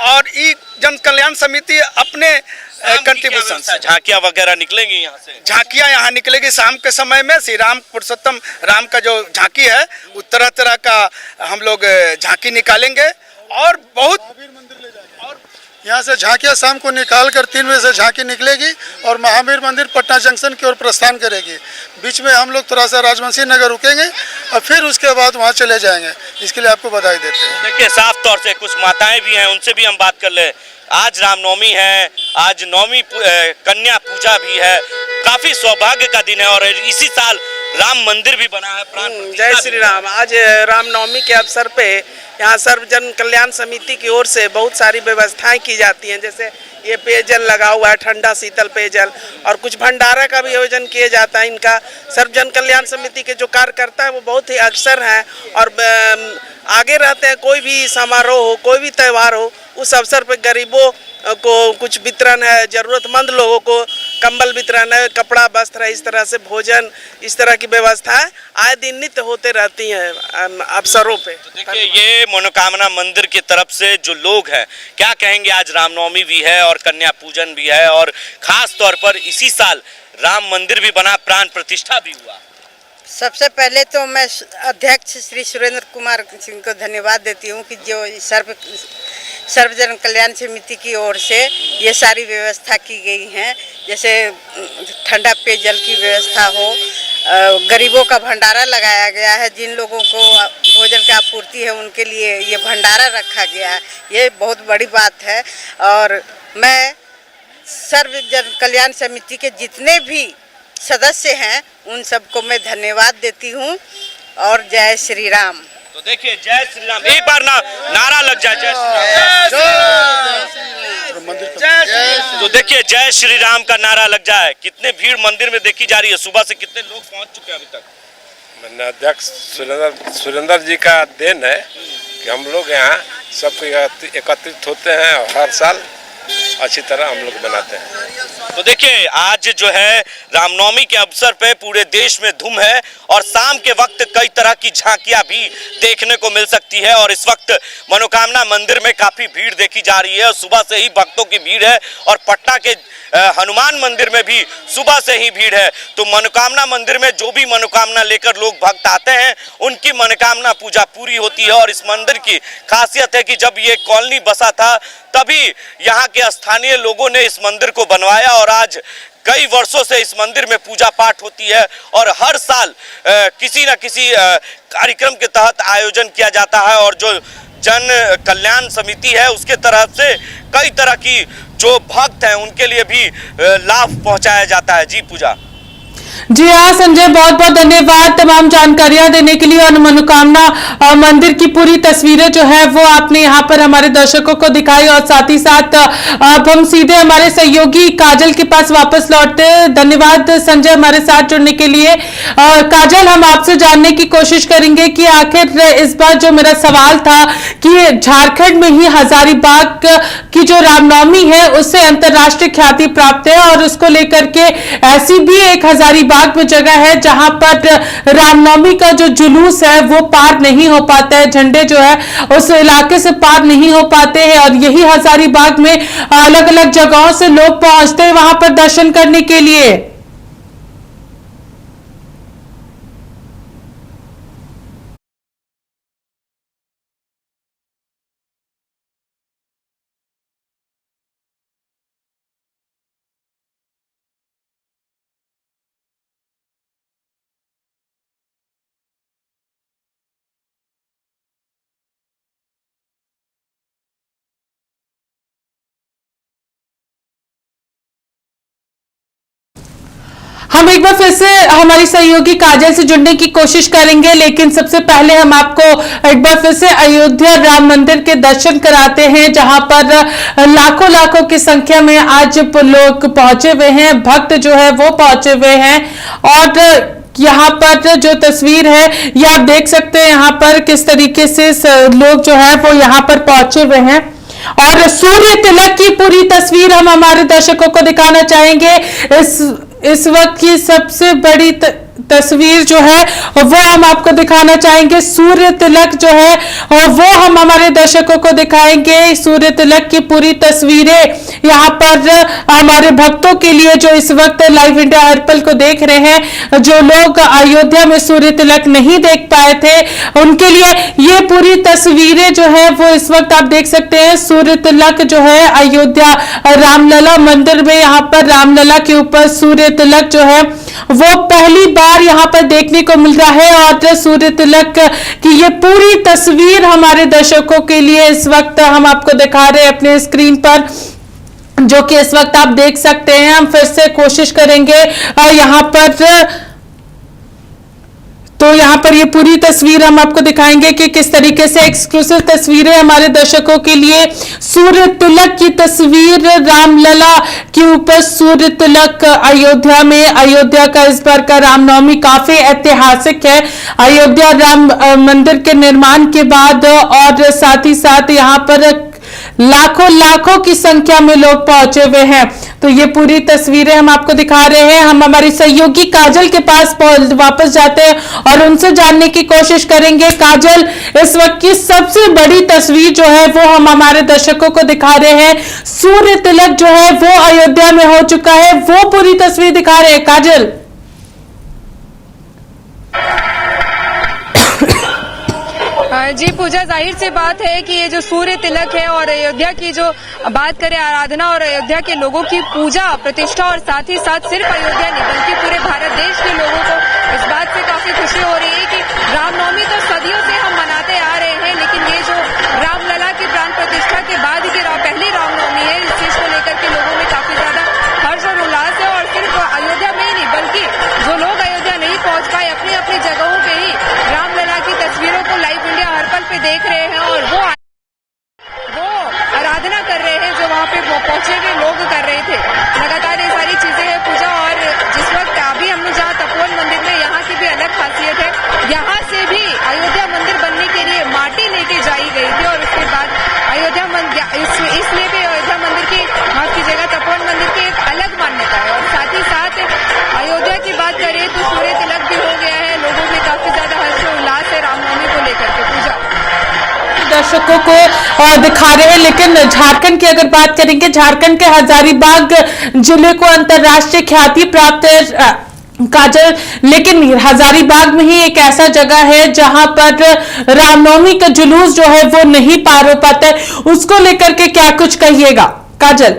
और ये जन कल्याण समिति अपने कंट्रीब्यूशन से झांकियाँ वगैरह निकलेंगी यहाँ से। झांकियाँ यहाँ निकलेगी शाम के समय में। श्री राम पुरुषोत्तम राम का जो झांकी है, वो तरह तरह का हम लोग झांकी निकालेंगे और बहुत यहाँ से झांकियाँ शाम को निकाल कर 3 बजे से झांकी निकलेगी और महावीर मंदिर पटना जंक्शन की ओर प्रस्थान करेगी। बीच में हम लोग थोड़ा सा राजवंशी नगर रुकेंगे और फिर उसके बाद वहाँ चले जाएंगे। इसके लिए आपको बधाई देते हैं। देखिए, साफ तौर से कुछ माताएं भी हैं, उनसे भी हम बात कर ले। आज रामनवमी है, आज नवमी कन्या पूजा भी है, काफी सौभाग्य का दिन है और इसी साल राम मंदिर भी बना है। प्राण जय श्री राम। आज रामनवमी के अवसर पे यहाँ सर्व जन कल्याण समिति की ओर से बहुत सारी व्यवस्थाएं की जाती हैं, जैसे ये पेयजल लगा हुआ है, ठंडा शीतल पेयजल, और कुछ भंडारा का भी आयोजन किया जाता है। इनका सर्व जन कल्याण समिति के जो कार्यकर्ता है वो बहुत ही अक्सर हैं और आगे रहते हैं। कोई भी समारोह हो, कोई भी त्यौहार हो, उस अवसर पर गरीबों को कुछ वितरण है, जरूरतमंद लोगों को कंबल वितरण है, कपड़ा वस्त्र है, इस तरह से भोजन, इस तरह की व्यवस्थाएं आए दिन नित्य होते रहती हैं अवसरों पे। तो देखिए, ये मनोकामना मंदिर की तरफ से जो लोग हैं, क्या कहेंगे, आज रामनवमी भी है और कन्या पूजन भी है और खास तौर पर इसी साल राम मंदिर भी बना, प्राण प्रतिष्ठा भी हुआ। सबसे पहले तो मैं अध्यक्ष श्री सुरेंद्र कुमार सिंह को धन्यवाद देती हूँ कि जो सर्व जन कल्याण समिति की ओर से ये सारी व्यवस्था की गई हैं, जैसे ठंडा पेयजल की व्यवस्था हो, गरीबों का भंडारा लगाया गया है, जिन लोगों को भोजन की आपूर्ति है उनके लिए ये भंडारा रखा गया है, ये बहुत बड़ी बात है। और मैं सर्व जन कल्याण समिति के जितने भी सदस्य हैं उन सबको मैं धन्यवाद देती हूँ और जय श्री राम। तो देखिए, जय श्री राम, एक बार नारा लग जाए, जय श्री राम। तो देखिए, जय श्री राम का नारा लग जाए। कितने भीड़ मंदिर में देखी जा रही है, सुबह से कितने लोग पहुंच चुके हैं अभी तक? मैंने अध्यक्ष सुरेंद्र जी का देन है कि हम लोग यहाँ सब एकत्रित होते हैं और हर साल अच्छी तरह हम लोग बनाते हैं। तो देखिए, आज जो है रामनवमी के अवसर पे पूरे देश में धूम है और शाम के वक्त कई तरह की झांकियां भी देखने को मिल सकती है और इस वक्त मनोकामना मंदिर में काफी भीड़ देखी जा रही है और सुबह से ही भक्तों की भीड़ है और पटना के हनुमान मंदिर में भी सुबह से ही भीड़ है। तो मनोकामना मंदिर में जो भी मनोकामना लेकर लोग भक्त आते हैं उनकी मनोकामना पूजा पूरी होती है और इस मंदिर की खासियत है कि जब ये कॉलोनी बसा था तभी यहाँ के स्थानीय लोगों ने इस मंदिर को बनवाया और आज कई वर्षों से इस मंदिर में पूजा पाठ होती है और हर साल किसी न किसी कार्यक्रम के तहत आयोजन किया जाता है और जो जन कल्याण समिति है उसके तरफ से कई तरह की जो भक्त हैं उनके लिए भी लाभ पहुंचाया जाता है। जी पूजा। जी हाँ संजय, बहुत बहुत धन्यवाद तमाम जानकारियां देने के लिए और मनोकामना मंदिर की पूरी तस्वीरें जो है वो आपने यहाँ पर हमारे दर्शकों को दिखाई और साथ ही साथ अब हम सीधे हमारे सहयोगी काजल के पास वापस लौटते हैं। धन्यवाद संजय हमारे साथ जुड़ने के लिए। काजल, हम आपसे जानने की कोशिश करेंगे कि आखिर इस बार जो मेरा सवाल था कि झारखंड में ही हजारीबाग की जो रामनवमी है उससे अंतरराष्ट्रीय ख्याति प्राप्त है और उसको लेकर के ऐसी भी एक हजारीबाग में जगह है जहां पर रामनवमी का जो जुलूस है वो पार नहीं हो पाता है, झंडे जो है उस इलाके से पार नहीं हो पाते हैं और यही हजारीबाग में अलग अलग जगहों से लोग पहुंचते हैं वहां पर दर्शन करने के लिए। हम एक बार फिर से हमारी सहयोगी काजल से जुड़ने की कोशिश करेंगे, लेकिन सबसे पहले हम आपको एक बार फिर से अयोध्या राम मंदिर के दर्शन कराते हैं जहां पर लाखों लाखों की संख्या में आज लोग पहुंचे हुए हैं, भक्त जो है वो पहुंचे हुए हैं और यहाँ पर जो तस्वीर है ये आप देख सकते हैं यहाँ पर किस तरीके से लोग जो है वो यहाँ पर पहुंचे हुए हैं और सूर्य तिलक की पूरी तस्वीर हम हमारे दर्शकों को दिखाना चाहेंगे। इस वक्त की सबसे बड़ी तस्वीर जो है वो हम आपको दिखाना चाहेंगे। सूर्य तिलक जो है और वो हम हमारे दर्शकों को दिखाएंगे। सूर्य तिलक की पूरी तस्वीरें यहाँ पर हमारे भक्तों के लिए जो इस वक्त लाइव इंडिया हर पल को देख रहे हैं, जो लोग अयोध्या में सूर्य तिलक नहीं देख पाए थे उनके लिए ये पूरी तस्वीरें जो है वो इस वक्त आप देख सकते हैं। सूर्य तिलक जो है अयोध्या रामलला मंदिर में, यहाँ पर रामलला के ऊपर सूर्य तिलक जो है वो पहली बार यहाँ पर देखने को मिल रहा है और सूर्य तिलक की ये पूरी तस्वीर हमारे दर्शकों के लिए इस वक्त हम आपको दिखा रहे हैं अपने स्क्रीन पर, जो कि इस वक्त आप देख सकते हैं। हम फिर से कोशिश करेंगे यहाँ पर, तो यहाँ पर ये पूरी तस्वीर हम आपको दिखाएंगे कि किस तरीके से एक्सक्लूसिव तस्वीरें हमारे दर्शकों के लिए। सूर्य तिलक की तस्वीर, रामलला के ऊपर सूर्य तिलक अयोध्या में। अयोध्या का इस बार का रामनवमी काफी ऐतिहासिक है। अयोध्या राम मंदिर के निर्माण के बाद और साथ ही साथ यहाँ पर लाखों लाखों की संख्या में लोग पहुंचे हुए हैं। तो ये पूरी तस्वीरें हम आपको दिखा रहे हैं। हम हमारी सहयोगी काजल के पास वापस जाते हैं और उनसे जानने की कोशिश करेंगे। काजल, इस वक्त की सबसे बड़ी तस्वीर जो है वो हम हमारे दर्शकों को दिखा रहे हैं। सूर्य तिलक जो है वो अयोध्या में हो चुका है, वो पूरी तस्वीर दिखा रहे हैं। काजल। जी पूजा, जाहिर सी बात है कि ये जो सूर्य तिलक है और अयोध्या की जो बात करें आराधना और अयोध्या के लोगों की पूजा प्रतिष्ठा और साथ ही साथ सिर्फ अयोध्या नहीं बल्कि पूरे भारत देश के लोगों को इस बात से काफी खुशी हो रही है कि रामनवमी तो सदियों से हम मनाते आ रहे हैं, लेकिन ये जो रामलला की प्राण प्रतिष्ठा के बाद की पहली रामनवमी है, इस चीज को लेकर के लोगों में काफी ज्यादा हर्ष और उल्लास है। और सिर्फ अयोध्या में ही नहीं बल्कि जो लोग अयोध्या नहीं पहुंच पाए अपनी अपनी जगहों पे ही रामलला की तस्वीरों को लाइव इंडिया हर पल पे देख रहे हैं और वो आराधना कर रहे हैं जो वहाँ पे पहुंचे हुए लोग कर रहे थे। लगातार ये सारी चीजें हैं पूजा। और जिस वक्त अभी हम लोग जहाँ तपोवन मंदिर में, यहाँ की भी अलग खासियत है, यहाँ से भी अयोध्या मंदिर बनने के लिए माटी लेके जाई गई थी और उसके बाद अयोध्या मंदिर इसलिए भी अयोध्या मंदिर की माफ कीजिएगा तपोवन मंदिर की एक अलग मान्यता है। और साथ ही साथ अयोध्या की बात करें तो सूर्य तिलक भी हो गया है, लोगों में काफी ज्यादा हर्ष और उल्लास है रामनवमी को लेकर के। पूजा दर्शकों को दिखा रहे हैं, लेकिन झारखंड की अगर बात करेंगे, झारखंड के हजारीबाग जिले को अंतर्राष्ट्रीय ख्याति प्राप्त है काजल, लेकिन हजारीबाग में ही एक ऐसा जगह है जहां पर रामनवमी का जुलूस जो है वो नहीं पार हो पाता है, उसको लेकर के क्या कुछ कहिएगा काजल?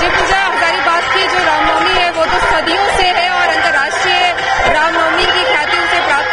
जी पूजा, हजारीबाग की जो रामनवमी है वो तो सदियों से है और अंतर्राष्ट्रीय रामनवमी की ख्याति उसे प्राप्त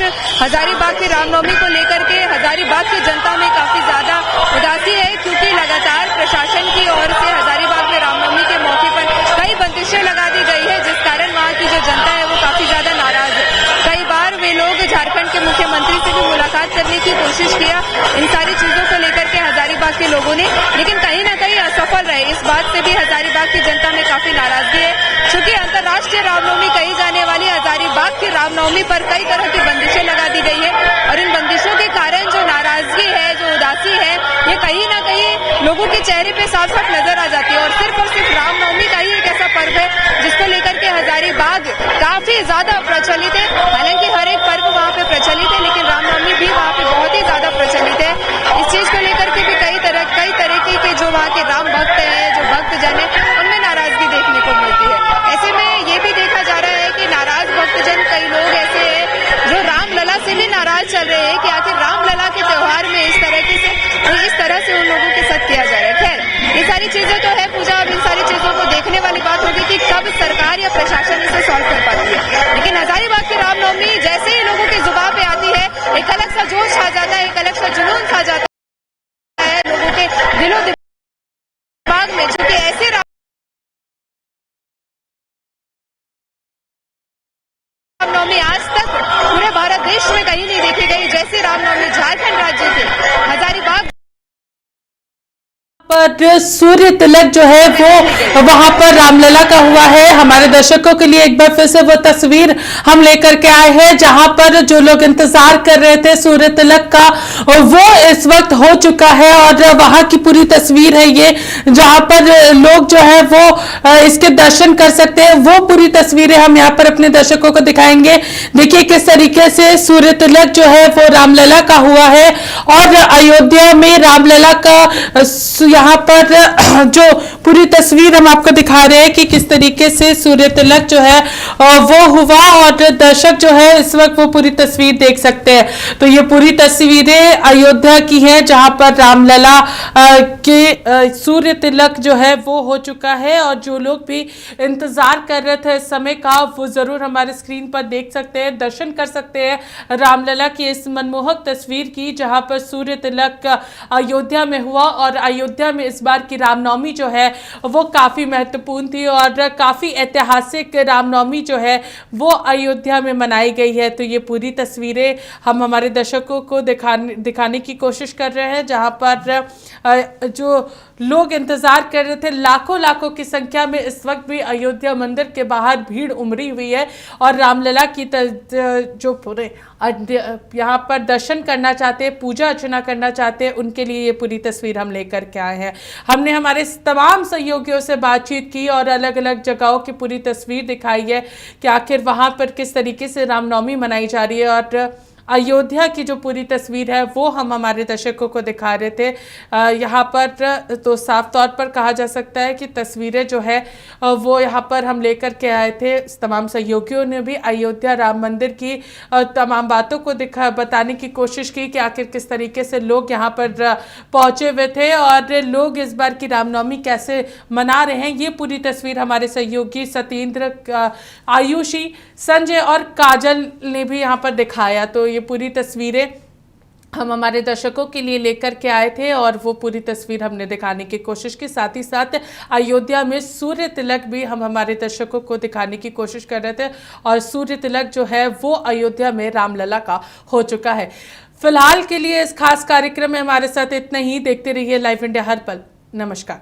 हजारीबाग की रामनवमी को लेकर के हजारीबाग की जनता में काफी ज्यादा उदासी है, क्योंकि लगातार प्रशासन की ओर से हजारीबाग में रामनवमी के मौके पर कई बंदिशें लगा दी गई है, जिस कारण वहाँ की जो जनता है वो काफी ज्यादा नाराज है। कई बार वे लोग झारखंड के मुख्यमंत्री से भी मुलाकात करने की कोशिश किया इन सारी चीजों को लेकर के हजारीबाग के लोगों ने, लेकिन कहीं ना कहीं असफल रहे। इस बात से भी हजारीबाग की जनता में काफी नाराजगी है, क्योंकि अंतर्राष्ट्रीय रामनवमी कही जाने वाली हजारीबाग की रामनवमी पर कई तरह की बंदिशें लगा दी गई है, और इन बंदिशों के कारण जो नाराजगी है, जो उदासी है, ये कहीं ना कहीं लोगों के चेहरे पे साफ साफ नजर आ जाती है। और सिर्फ रामनवमी का ही एक ऐसा पर्व है जिसको लेकर के हजारीबाग काफी ज्यादा प्रचलित है। हालांकि हर एक पर्व वहाँ पे प्रचलित है, लेकिन रामनवमी भी वहाँ पे बहुत ही ज्यादा प्रचलित है। इस चीज को लेकर के भी कई तरीके के जो वहाँ के राम भक्त है, जो भक्तजन है, उनमें नाराजगी देखने को मिलती है। ऐसे में ये भी देखा जा रहा है कि नाराज भक्तजन कई लोग ऐसे हैं जो रामलला से भी नाराज चल रहे हैं कि आखिर रामलला के त्योहार में इस तरह से उन लोगों के साथ किया जा रहा है। खैर, ये सारी चीजें तो है पूजा, अब इन सारी चीजों को देखने वाली बात होगी कि कब सरकार या प्रशासन इसे सॉल्व कर पाती है। लेकिन हजारीबाग की रामनवमी जैसे ही लोगों की जुबान पे आती है, एक अलग सा जोश छा जाता है, एक अलग सा जुनून छा जाता है लोगों के दिलों दिमाग में, क्योंकि ऐसे रामनवमी आज तक पूरे भारत देश में कहीं नहीं देखी गई। जैसे रामनवमी झारखंड राज्य से हजारीबाग पर सूर्य तिलक जो है वो वहां पर रामलला का हुआ है। हमारे दर्शकों के लिए एक बार फिर से वो तस्वीर हम लेकर के आए हैं, जहां पर जो लोग इंतजार कर रहे थे सूर्य तिलक का, वो इस वक्त हो चुका है। और वहां की पूरी तस्वीर है ये, जहां पर लोग जो है वो इसके दर्शन कर सकते हैं। वो पूरी तस्वीरें हम यहाँ पर अपने दर्शकों को दिखाएंगे। देखिए किस तरीके से सूर्य तिलक जो है वो रामलला का हुआ है, और अयोध्या में रामलला का यहाँ पर जो पूरी तस्वीर हम आपको दिखा रहे हैं कि किस तरीके से सूर्य तिलक जो है वो हुआ, और दर्शक जो है इस वक्त वो पूरी तस्वीर देख सकते हैं। तो ये पूरी तस्वीरें अयोध्या की हैं, जहां पर रामलला के सूर्य तिलक जो है वो हो चुका है। और जो लोग भी इंतजार कर रहे थे इस समय का, वो जरूर हमारे स्क्रीन पर देख सकते हैं, दर्शन कर सकते हैं रामलला की इस मनमोहक तस्वीर की, जहां पर सूर्य तिलक अयोध्या में हुआ। और अयोध्या में इस बार की रामनवमी जो है वो काफी महत्वपूर्ण थी, और काफी ऐतिहासिक रामनवमी जो है वो अयोध्या में मनाई गई है। तो ये पूरी तस्वीरें हम हमारे दर्शकों को दिखाने की कोशिश कर रहे हैं, जहां पर जो लोग इंतजार कर रहे थे, लाखों की संख्या में इस वक्त भी अयोध्या मंदिर के बाहर भीड़ उमड़ी हुई है। और रामलला की जो पूरे यहाँ पर दर्शन करना चाहते हैं, पूजा अर्चना करना चाहते हैं, उनके लिए ये पूरी तस्वीर हम लेकर के आए हैं। हमने हमारे तमाम सहयोगियों से बातचीत की और अलग अलग जगहों की पूरी तस्वीर दिखाई है कि आखिर वहाँ पर किस तरीके से रामनवमी मनाई जा रही है। और अयोध्या की जो पूरी तस्वीर है वो हम हमारे दर्शकों को दिखा रहे थे। यहाँ पर तो साफ तौर पर कहा जा सकता है कि तस्वीरें जो है वो यहाँ पर हम लेकर के आए थे। तमाम सहयोगियों ने भी अयोध्या राम मंदिर की तमाम बातों को बताने की कोशिश की कि आखिर किस तरीके से लोग यहाँ पर पहुँचे हुए थे और लोग इस बार की रामनवमी कैसे मना रहे हैं। ये पूरी तस्वीर हमारे सहयोगी सत्येंद्र, आयुषी, संजय और काजल ने भी यहाँ पर दिखाया। तो ये पूरी तस्वीरें हम हमारे दर्शकों के लिए लेकर के आए थे और वो पूरी तस्वीर हमने दिखाने की कोशिश की। साथ ही साथ अयोध्या में सूर्य तिलक भी हम हमारे दर्शकों को दिखाने की कोशिश कर रहे थे और सूर्य तिलक जो है वो अयोध्या में रामलला का हो चुका है। फिलहाल के लिए इस खास कार्यक्रम में हमारे साथ इतना ही। देखते रहिए लाइव इंडिया हर पल। नमस्कार।